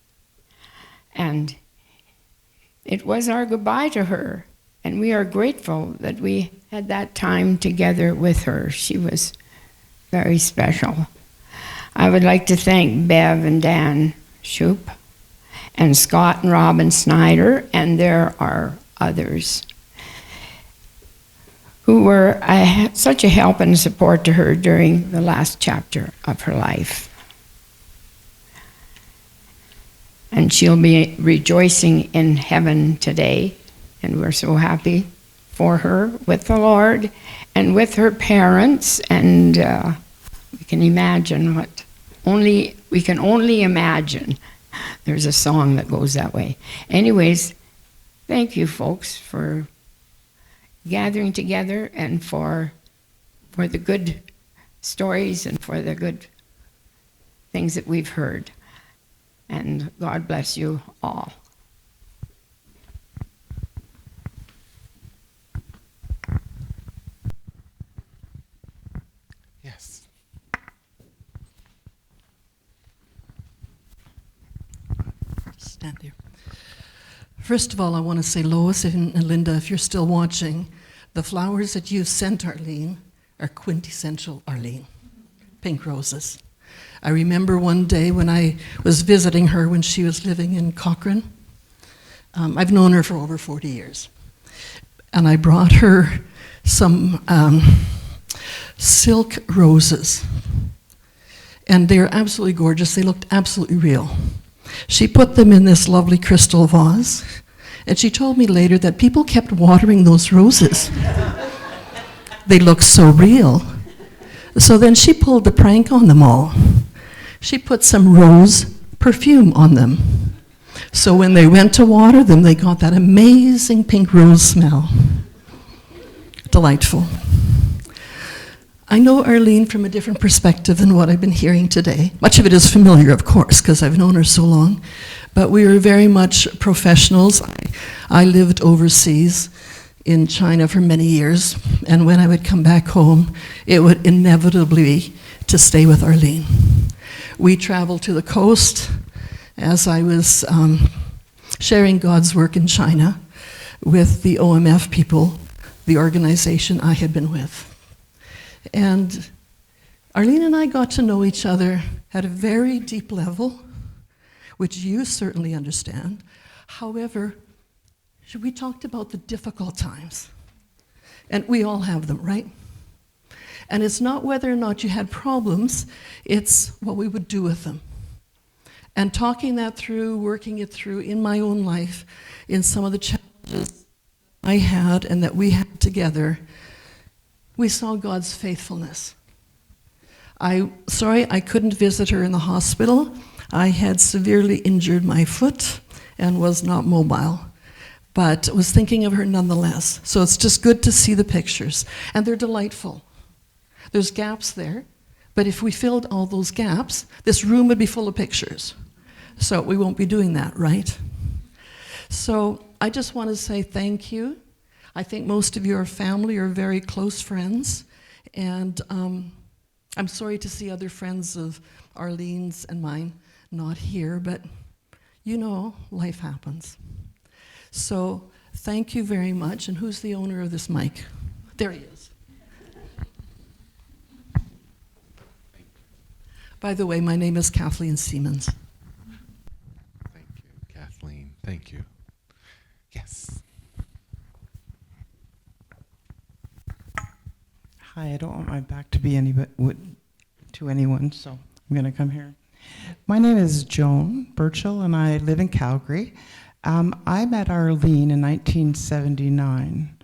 And it was our goodbye to her, and we are grateful that we had that time together with her. She was very special. I would like to thank Bev and Dan Shoup, and Scott and Robin Snyder, and there are others who were such a help and support to her during the last chapter of her life. And she'll be rejoicing in heaven today, and we're so happy for her with the Lord and with her parents, and we can imagine we can only imagine. There's a song that goes that way. Anyways, thank you folks for gathering together and for the good stories and for the good things that we've heard. And God bless you all. Yes. Stand there. First of all, I want to say, Lois and Linda, if you're still watching, the flowers that you've sent Arlene are quintessential Arlene, pink roses. I remember one day when I was visiting her when she was living in Cochrane. I've known her for over 40 years. And I brought her some silk roses. And they're absolutely gorgeous. They looked absolutely real. She put them in this lovely crystal vase. And she told me later that people kept watering those roses. They looked so real. So then she pulled the prank on them all. She put some rose perfume on them. So when they went to water them, they got that amazing pink rose smell. Delightful. I know Arlene from a different perspective than what I've been hearing today. Much of it is familiar, of course, because I've known her so long. But we were very much professionals. I lived overseas in China for many years, and when I would come back home, it would inevitably be to stay with Arlene. We traveled to the coast as I was sharing God's work in China with the OMF people, the organization I had been with. And Arlene and I got to know each other at a very deep level, which you certainly understand. However, we talked about the difficult times. And we all have them, right? And it's not whether or not you had problems, it's what we would do with them. And talking that through, working it through in my own life, in some of the challenges I had and that we had together, we saw God's faithfulness. Sorry I couldn't visit her in the hospital. I had severely injured my foot and was not mobile, but was thinking of her nonetheless. So it's just good to see the pictures, and they're delightful. There's gaps there, but if we filled all those gaps, this room would be full of pictures. So we won't be doing that, right? So I just want to say thank you. I think most of you are family or very close friends, and I'm sorry to see other friends of Arlene's and mine not here, but you know, life happens. So thank you very much. And who's the owner of this mic? There he is. By the way, my name is Kathleen Siemens. Thank you, Kathleen. Thank you. Yes. Hi, I don't want my back to be to anyone, so I'm going to come here. My name is Joan Burchill, and I live in Calgary. I met Arlene in 1979,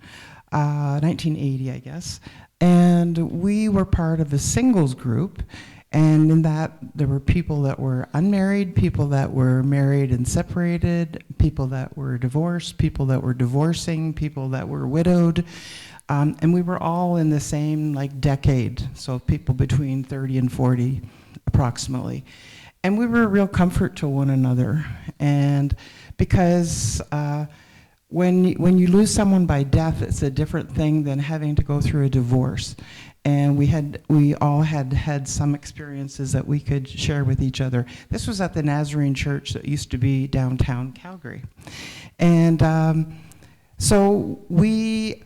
1980, I guess, and we were part of a singles group, and in that there were people that were unmarried, people that were married and separated, people that were divorced, people that were divorcing, people that were widowed, and we were all in the same decade, so people between 30 and 40 approximately. And we were a real comfort to one another. And because when you lose someone by death, it's a different thing than having to go through a divorce. And we all had some experiences that we could share with each other. This was at the Nazarene Church that used to be downtown Calgary. And so we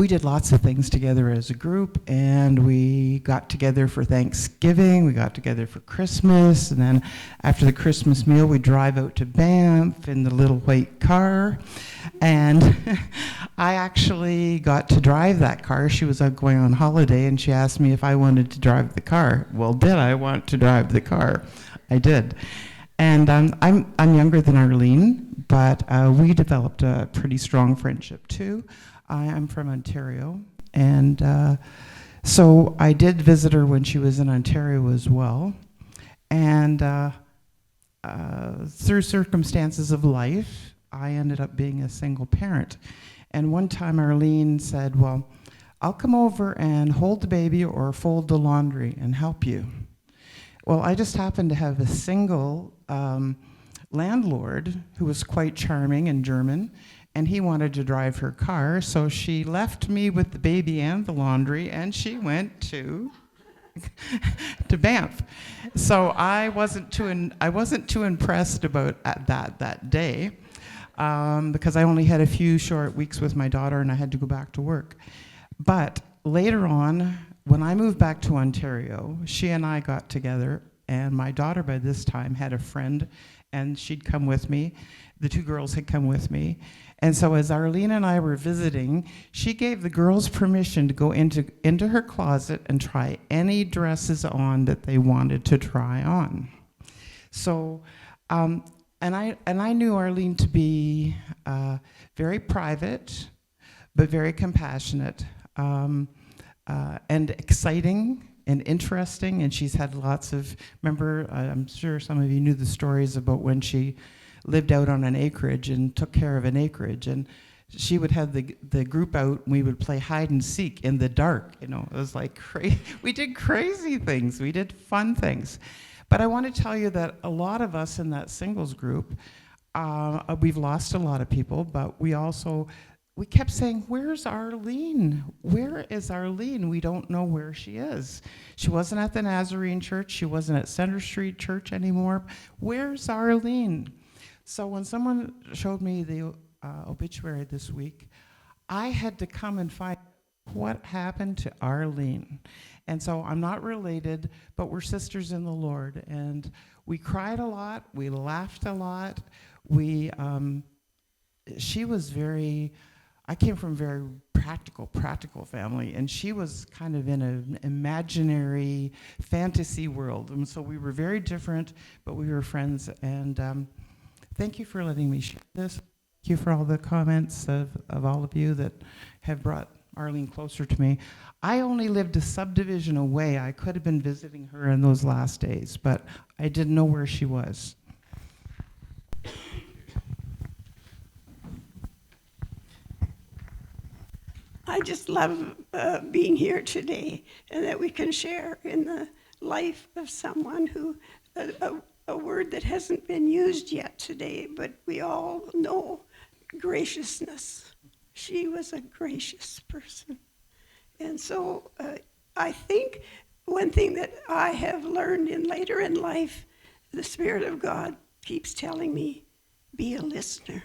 did lots of things together as a group, and we got together for Thanksgiving, we got together for Christmas, and then after the Christmas meal, we'd drive out to Banff in the little white car, and I actually got to drive that car. She was out going on holiday, and she asked me if I wanted to drive the car. Well, did I want to drive the car? I did. And I'm younger than Arlene, but we developed a pretty strong friendship too. I'm from Ontario, and so I did visit her when she was in Ontario as well. And through circumstances of life, I ended up being a single parent. And one time Arlene said, well, I'll come over and hold the baby or fold the laundry and help you. Well, I just happened to have a single landlord who was quite charming and German, and he wanted to drive her car, so she left me with the baby and the laundry, and she went to Banff. So I wasn't too impressed about that day, because I only had a few short weeks with my daughter, and I had to go back to work. But later on, when I moved back to Ontario, she and I got together, and my daughter by this time had a friend, and she'd come with me. The two girls had come with me. And so as Arlene and I were visiting, she gave the girls permission to go into her closet and try any dresses on that they wanted to try on. So, and I knew Arlene to be very private, but very compassionate, and exciting and interesting. And she's had lots of, remember, I'm sure some of you knew the stories about when she lived out on an acreage and took care of an acreage, and she would have the group out, and we would play hide and seek in the dark. You know, it was like crazy. We did crazy things. We did fun things. But I want to tell you that a lot of us in that singles group, we've lost a lot of people, but we kept saying, where's Arlene? Where is Arlene? We don't know where she is. She wasn't at the Nazarene Church. She wasn't at Center Street Church anymore. Where's Arlene? So when someone showed me the obituary this week, I had to come and find what happened to Arlene. And so I'm not related, but we're sisters in the Lord. And we cried a lot. We laughed a lot. She was I came from a very practical family, and she was kind of in an imaginary fantasy world. And so we were very different, but we were friends. And thank you for letting me share this. Thank you for all the comments of all of you that have brought Arlene closer to me. I only lived a subdivision away. I could have been visiting her in those last days, but I didn't know where she was. I just love being here today and that we can share in the life of someone who, a word that hasn't been used yet today, but we all know graciousness. She was a gracious person. And so I think one thing that I have learned later in life, the Spirit of God keeps telling me, be a listener.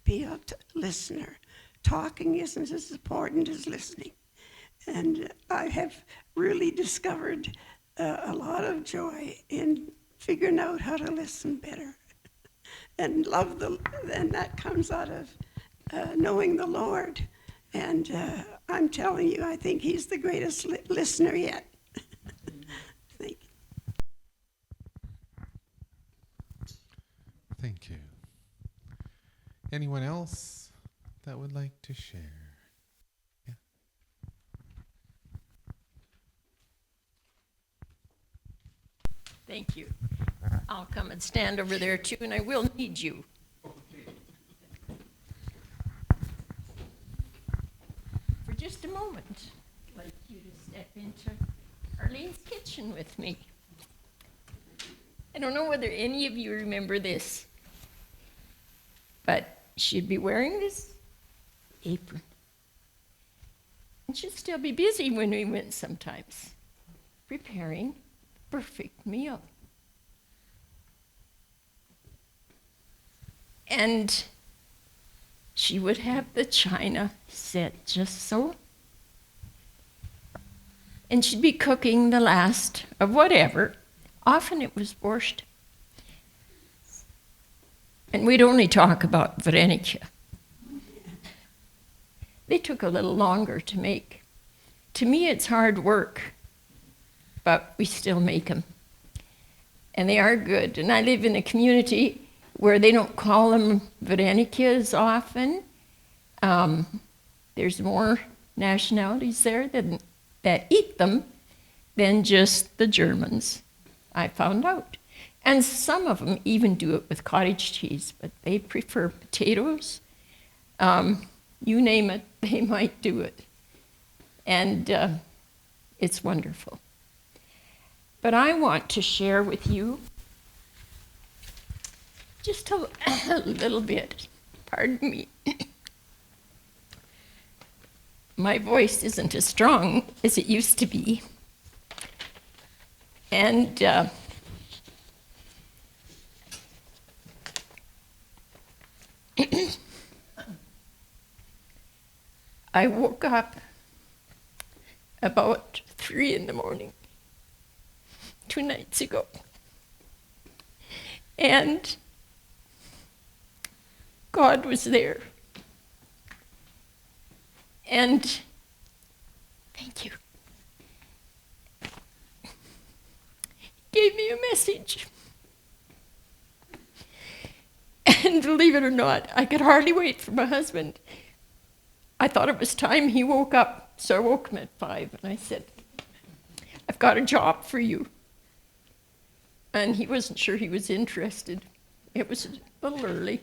Be a listener. Talking isn't as important as listening. And I have really discovered a lot of joy in figuring out how to listen better and and that comes out of knowing the Lord. And I'm telling you, I think he's the greatest listener yet. Thank you. Thank you. Anyone else that would like to share? Yeah. Thank you. I'll come and stand over there too, and I will need you. For just a moment, I'd like you to step into Arlene's kitchen with me. I don't know whether any of you remember this, but she'd be wearing this apron. And she'd still be busy when we went sometimes, preparing the perfect meal. And she would have the china set just so. And she'd be cooking the last of whatever. Often it was borscht. And we'd only talk about varenika. They took a little longer to make. To me, it's hard work, but we still make them. And they are good. And I live in a community where they don't call them varenikas often. There's more nationalities there that eat them than just the Germans, I found out. And some of them even do it with cottage cheese, but they prefer potatoes. You name it, they might do it. And it's wonderful. But I want to share with you just a little bit. Pardon me. My voice isn't as strong as it used to be. And I woke up about 3 in the morning 2 nights ago. And God was there. And thank you. He gave me a message. And believe it or not, I could hardly wait for my husband. I thought it was time he woke up, so I woke him at 5, and I said, I've got a job for you. And he wasn't sure he was interested. It was a little early,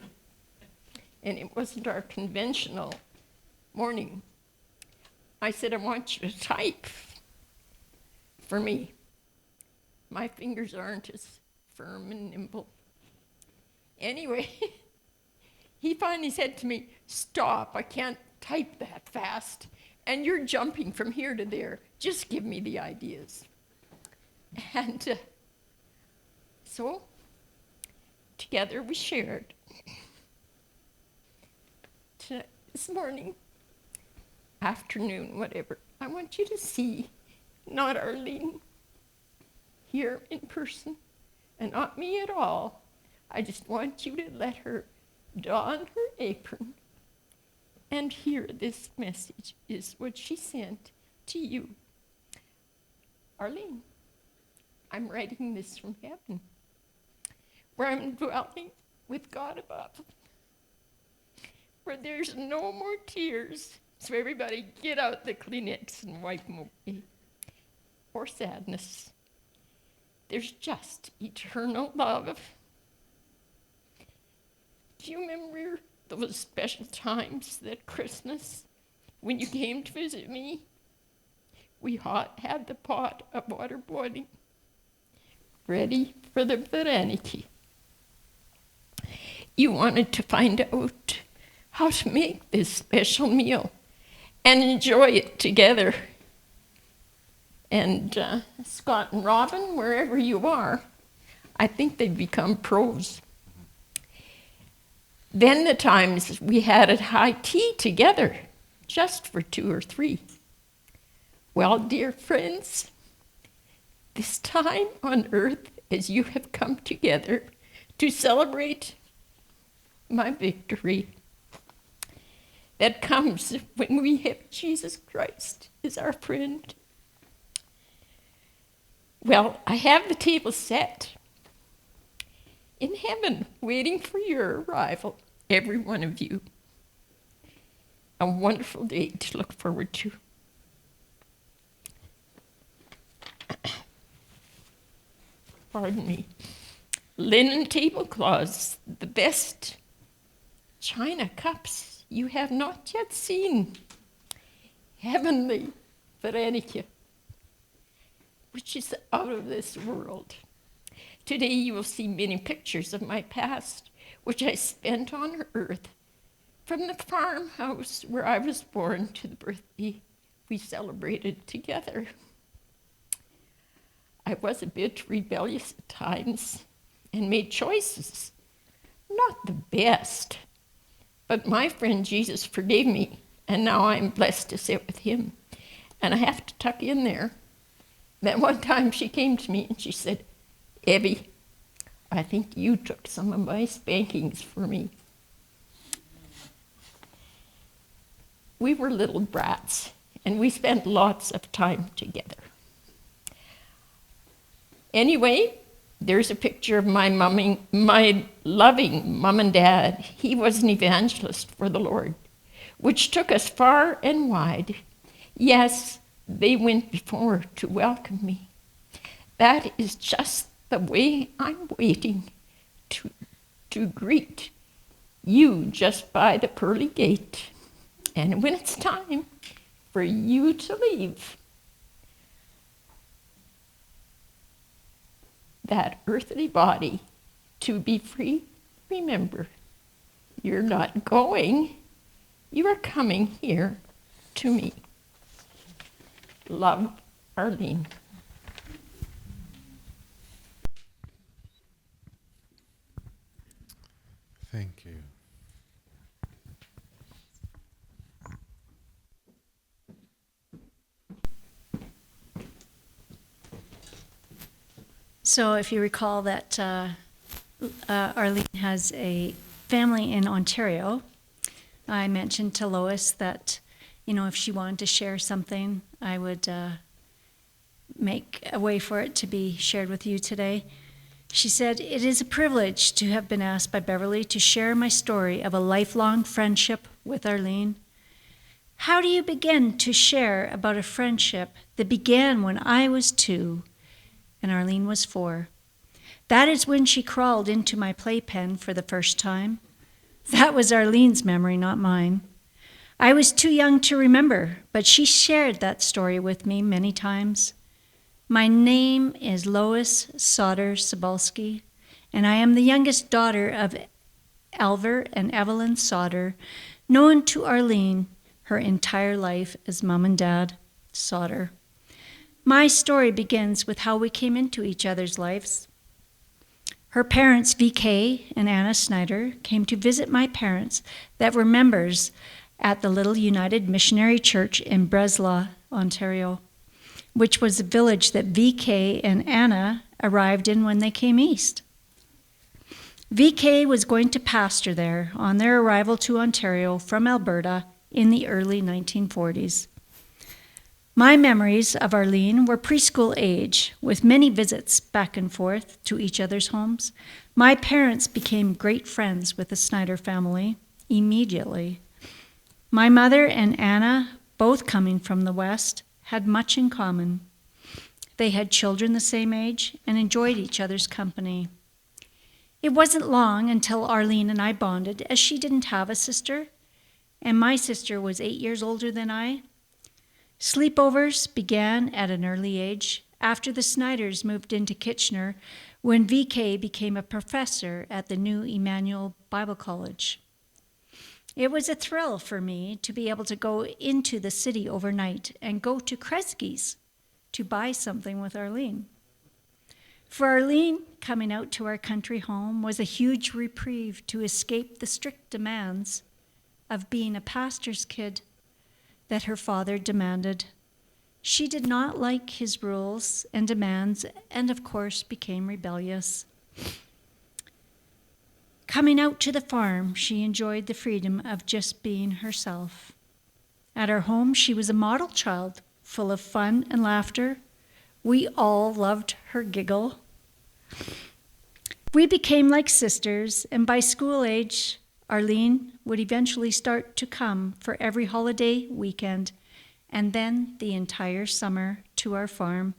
and it wasn't our conventional morning. I said, I want you to type for me. My fingers aren't as firm and nimble. Anyway, he finally said to me, stop, I can't type that fast. And you're jumping from here to there. Just give me the ideas. And so, together we shared. This morning, afternoon, whatever, I want you to see not Arlene here in person, and not me at all. I just want you to let her don her apron and hear this message is what she sent to you. Arlene, I'm writing this from heaven, where I'm dwelling with God above, where there's no more tears So everybody get out the Kleenex and wipe them away. Or sadness. There's just eternal love. Do you remember those special times that Christmas when you came to visit me? We had the pot of water boiling, ready for the Vereniki. You wanted to find out how to make this special meal and enjoy it together. And Scott and Robin, wherever you are, I think they've become pros. Then the times we had at high tea together, just for 2 or 3. Well, dear friends, this time on earth, as you have come together to celebrate my victory, that comes when we have Jesus Christ as our friend. Well, I have the table set in heaven, waiting for your arrival, every one of you. A wonderful day to look forward to. Pardon me. Linen tablecloths, the best china cups you have not yet seen. Heavenly Vereniki, which is out of this world. Today you will see many pictures of my past, which I spent on earth, from the farmhouse where I was born to the birthday we celebrated together. I was a bit rebellious at times and made choices, not the best, but my friend Jesus forgave me, and now I'm blessed to sit with him. And I have to tuck in there that one time she came to me and she said, Evie, I think you took some of my spankings for me. We were little brats, and we spent lots of time together. Anyway, there's a picture of my loving mom and dad. He was an evangelist for the Lord, which took us far and wide. Yes, they went before to welcome me. That is just the way I'm waiting to greet you just by the pearly gate. And when it's time for you to leave, that earthly body to be free, remember, you're not going, you are coming here to me. Love, Arlene. Thank you. So if you recall that Arlene has a family in Ontario, I mentioned to Lois that, if she wanted to share something, I would make a way for it to be shared with you today. She said, "It is a privilege to have been asked by Beverly to share my story of a lifelong friendship with Arlene. How do you begin to share about a friendship that began when I was 2 and Arlene was 4? That is when she crawled into my playpen for the first time. That was Arlene's memory, not mine. I was too young to remember, but she shared that story with me many times. My name is Lois Sauter Sobalski, and I am the youngest daughter of Alver and Evelyn Sauter, known to Arlene her entire life as Mom and Dad Sauter. My story begins with how we came into each other's lives. Her parents, VK and Anna Snyder, came to visit my parents that were members at the Little United Missionary Church in Breslau, Ontario, which was a village that VK and Anna arrived in when they came east. VK was going to pastor there on their arrival to Ontario from Alberta in the early 1940s. My memories of Arlene were preschool age, with many visits back and forth to each other's homes. My parents became great friends with the Snyder family immediately. My mother and Anna, both coming from the West, had much in common. They had children the same age and enjoyed each other's company. It wasn't long until Arlene and I bonded, as she didn't have a sister, and my sister was 8 years older than I. Sleepovers began at an early age, after the Snyders moved into Kitchener, when VK became a professor at the new Emmanuel Bible College. It was a thrill for me to be able to go into the city overnight and go to Kresge's to buy something with Arlene. For Arlene, coming out to our country home was a huge reprieve to escape the strict demands of being a pastor's kid that her father demanded. She did not like his rules and demands, and of course became rebellious. Coming out to the farm, she enjoyed the freedom of just being herself. At our home, she was a model child, full of fun and laughter. We all loved her giggle. We became like sisters, and by school age, Arlene would eventually start to come for every holiday weekend, and then the entire summer to our farm.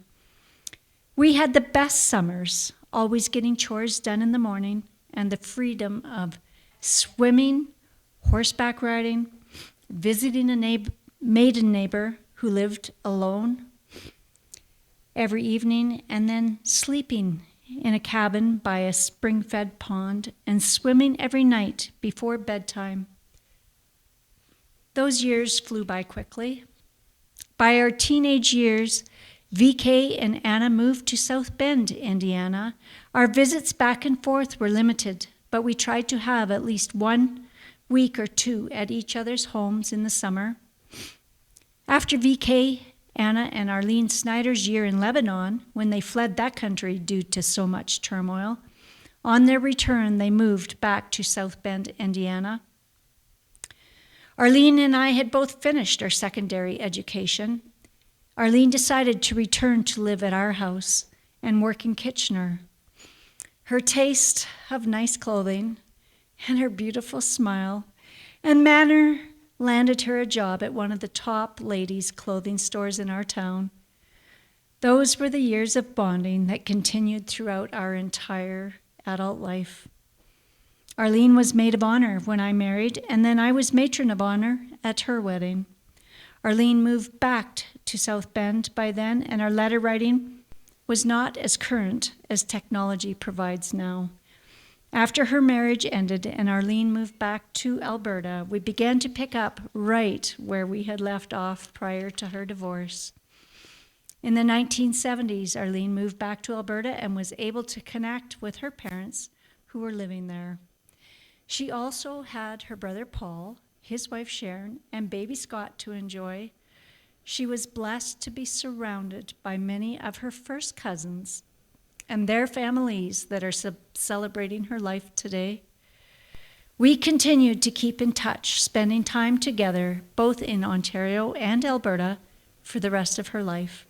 We had the best summers, always getting chores done in the morning, and the freedom of swimming, horseback riding, visiting a maiden neighbor who lived alone every evening, and then sleeping in a cabin by a spring-fed pond and swimming every night before bedtime. Those years flew by quickly. By our teenage years, VK and Anna moved to South Bend, Indiana. Our visits back and forth were limited, but we tried to have at least 1 week or 2 at each other's homes in the summer. After VK, Anna, and Arlene Snyder's year in Lebanon, when they fled that country due to so much turmoil, on their return, they moved back to South Bend, Indiana. Arlene and I had both finished our secondary education. Arlene decided to return to live at our house and work in Kitchener. Her taste of nice clothing and her beautiful smile and manner landed her a job at one of the top ladies' clothing stores in our town. Those were the years of bonding that continued throughout our entire adult life. Arlene was maid of honor when I married, and then I was matron of honor at her wedding. Arlene moved back to South Bend by then, and our letter writing was not as current as technology provides now. After her marriage ended and Arlene moved back to Alberta, we began to pick up right where we had left off prior to her divorce. In the 1970s, Arlene moved back to Alberta and was able to connect with her parents who were living there. She also had her brother Paul, his wife Sharon, and baby Scott to enjoy. She was blessed to be surrounded by many of her first cousins and their families that are celebrating her life today. We continued to keep in touch, spending time together both in Ontario and Alberta for the rest of her life.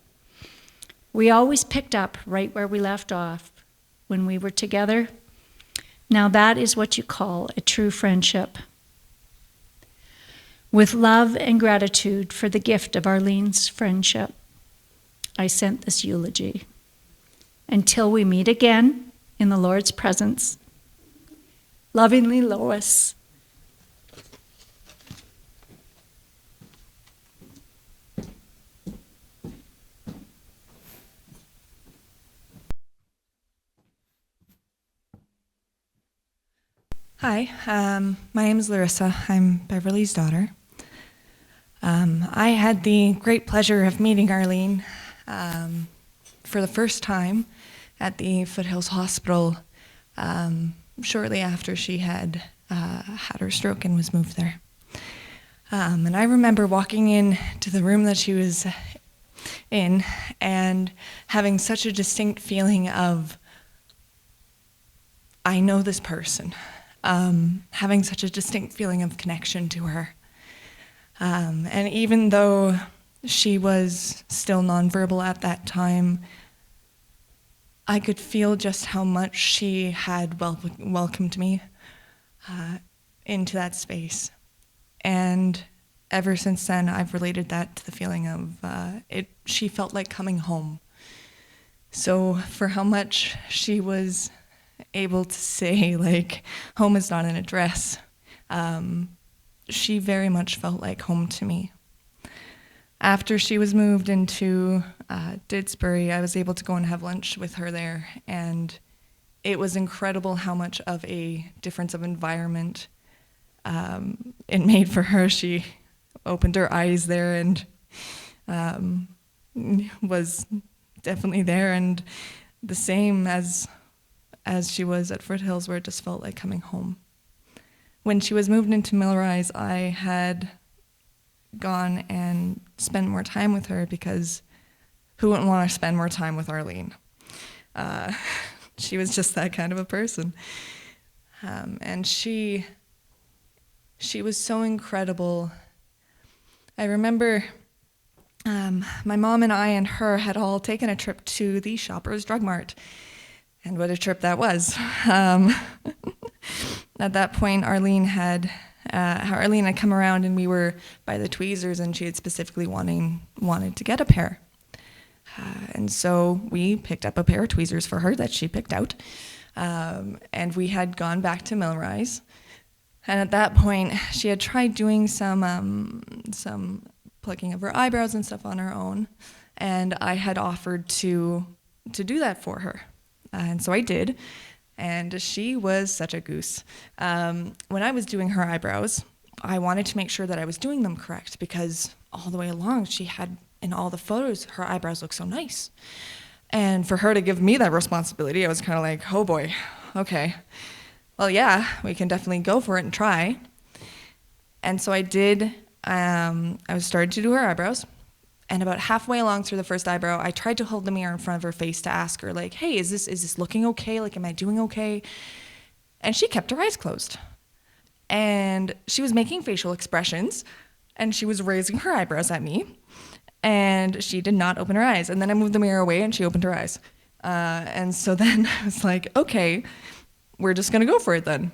We always picked up right where we left off when we were together. Now that is what you call a true friendship. With love and gratitude for the gift of Arlene's friendship, I sent this eulogy. Until we meet again in the Lord's presence, lovingly, Lois. Hi, my name is Larissa. I'm Beverly's daughter. I had the great pleasure of meeting Arlene for the first time at the Foothills Hospital shortly after she had had her stroke and was moved there. And I remember walking in to the room that she was in and having such a distinct feeling of, I know this person. Having such a distinct feeling of connection to her. And even though she was still nonverbal at that time, I could feel just how much she had welcomed me into that space. And ever since then, I've related that to the feeling of she felt like coming home. So for how much she was able to say, like, home is not an address, she very much felt like home to me. After she was moved into Didsbury, I was able to go and have lunch with her there, and it was incredible how much of a difference of environment it made for her. She opened her eyes there and was definitely there, and the same as she was at Foothills, where it just felt like coming home. When she was moved into Millrise, I had gone and spent more time with her, because who wouldn't want to spend more time with Arlene? She was just that kind of a person. And she was so incredible. I remember my mom and I and her had all taken a trip to the Shoppers Drug Mart. And what a trip that was. At that point, Arlene had come around, and we were by the tweezers, and she had specifically wanted to get a pair. And so we picked up a pair of tweezers for her that she picked out. And we had gone back to Millrise. And at that point, she had tried doing some plucking of her eyebrows and stuff on her own. And I had offered to do that for her. And so I did. And she was such a goose. When I was doing her eyebrows, I wanted to make sure that I was doing them correct, because all the way along, she had, in all the photos, her eyebrows looked so nice. And for her to give me that responsibility, I was kind of like, oh boy, okay. Well, yeah, we can definitely go for it and try. And so I did. I started to do her eyebrows. And about halfway along through the first eyebrow, I tried to hold the mirror in front of her face to ask her, like, hey, is this looking okay? Like, am I doing okay? And she kept her eyes closed. And she was making facial expressions, and she was raising her eyebrows at me, and she did not open her eyes. And then I moved the mirror away, and she opened her eyes. And so then I was like, okay, we're just going to go for it then.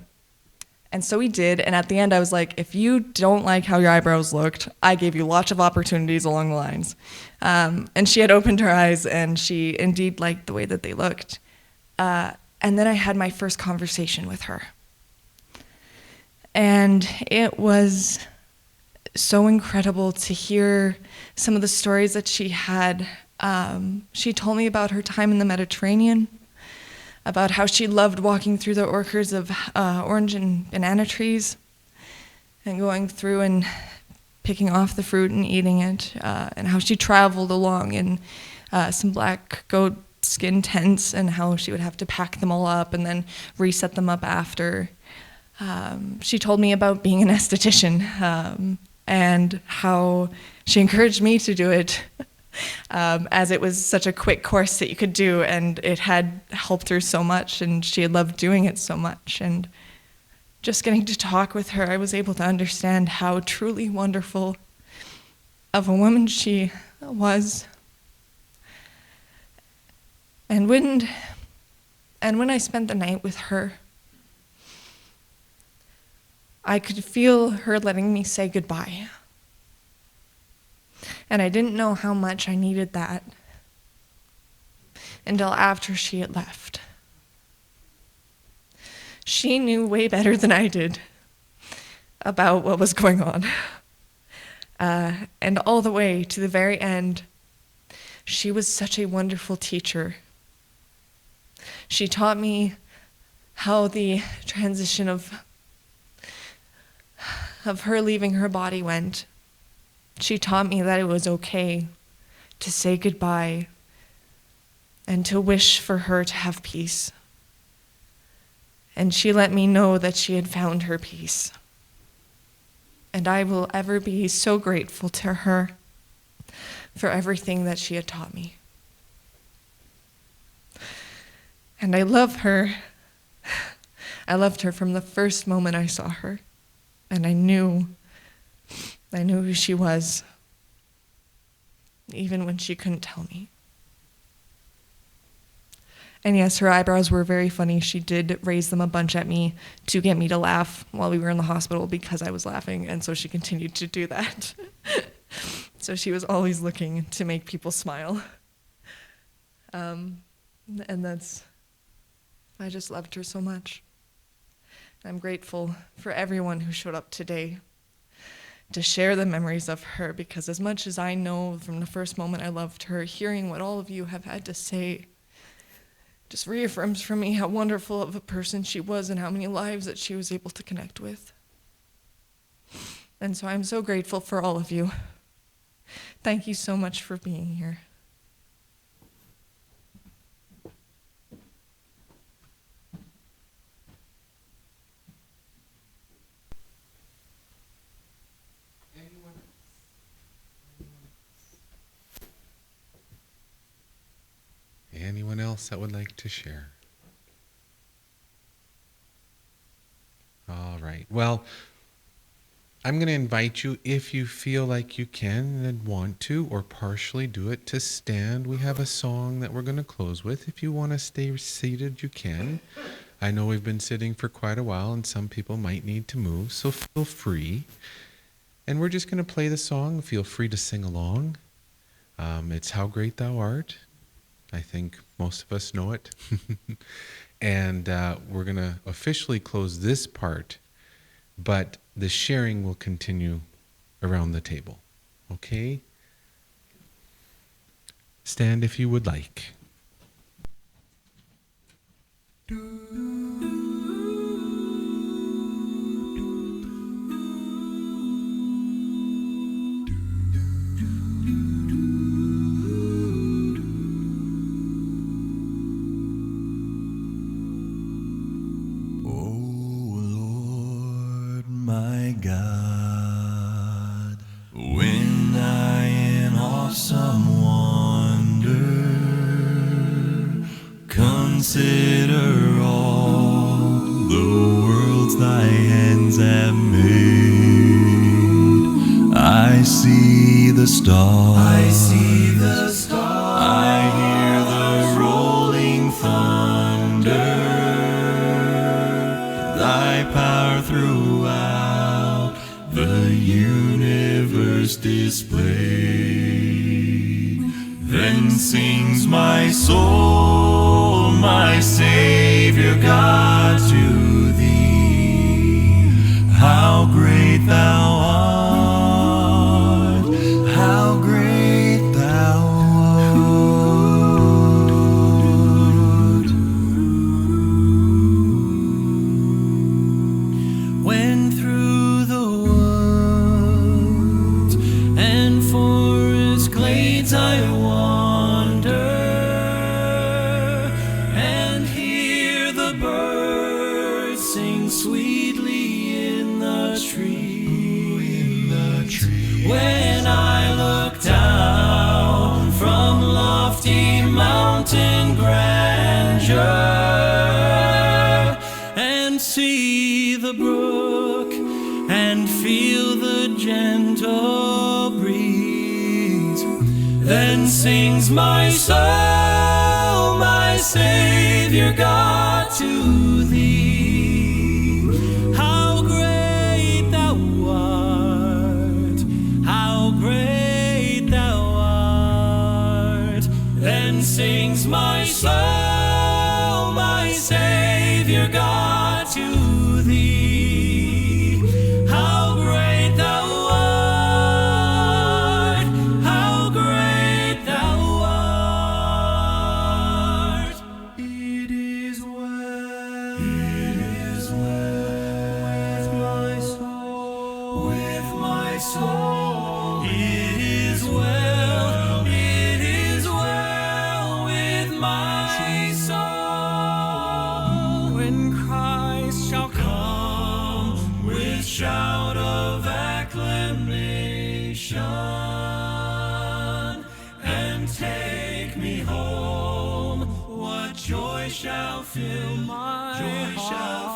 And so we did, and at the end I was like, if you don't like how your eyebrows looked, I gave you lots of opportunities along the lines. And she had opened her eyes, and she indeed liked the way that they looked. And then I had my first conversation with her. And it was so incredible to hear some of the stories that she had. She told me about her time in the Mediterranean, about how she loved walking through the orchards of orange and banana trees and going through and picking off the fruit and eating it, and how she traveled along in some black goat skin tents, and how she would have to pack them all up and then reset them up after. She told me about being an esthetician, and how she encouraged me to do it, as it was such a quick course that you could do, and it had helped her so much, and she had loved doing it so much. And just getting to talk with her, I was able to understand how truly wonderful of a woman she was. And when I spent the night with her, I could feel her letting me say goodbye. And I didn't know how much I needed that until after she had left. She knew way better than I did about what was going on. And all the way to the very end, she was such a wonderful teacher. She taught me how the transition of her leaving her body went. She taught me that it was okay to say goodbye and to wish for her to have peace. And she let me know that she had found her peace. And I will ever be so grateful to her for everything that she had taught me. And I love her. I loved her from the first moment I saw her. And I knew who she was, even when she couldn't tell me. And yes, her eyebrows were very funny. She did raise them a bunch at me to get me to laugh while we were in the hospital because I was laughing, and so she continued to do that. So she was always looking to make people smile. And I just loved her so much. I'm grateful for everyone who showed up today to share the memories of her, because as much as I know from the first moment I loved her, hearing what all of you have had to say just reaffirms for me how wonderful of a person she was and how many lives that she was able to connect with. And so I'm so grateful for all of you. Thank you so much for being here. Anyone else that would like to share? All right. Well, I'm going to invite you, if you feel like you can and want to, or partially do it, to stand. We have a song that we're going to close with. If you want to stay seated, you can. I know we've been sitting for quite a while, and some people might need to move, so feel free. And we're just going to play the song. Feel free to sing along. It's How Great Thou Art. I think most of us know it. And we're going to officially close this part, but the sharing will continue around the table. Okay? Stand if you would like. My God, when I in awesome wonder consider all the worlds thy hands have made, I see the stars, I hear the rolling thunder, thy power throughout the universe displayed. Then sings my soul, my Savior God, to thee. How great thou art, how great thou art. When through the woods and forest glades I wander and hear the birds sing sweetly in the tree. When I look down from lofty mountain grandeur and see the brook and feel the gentle breeze, then sings my soul, my Savior God, to thee. How great thou art, how great thou art. Then sings my soul, my Savior God, to thee. How great thou art, how great thou art. It is well with my soul, it is well with my soul. When Christ shall come with shout of acclamation and take me home, what joy shall fill my heart.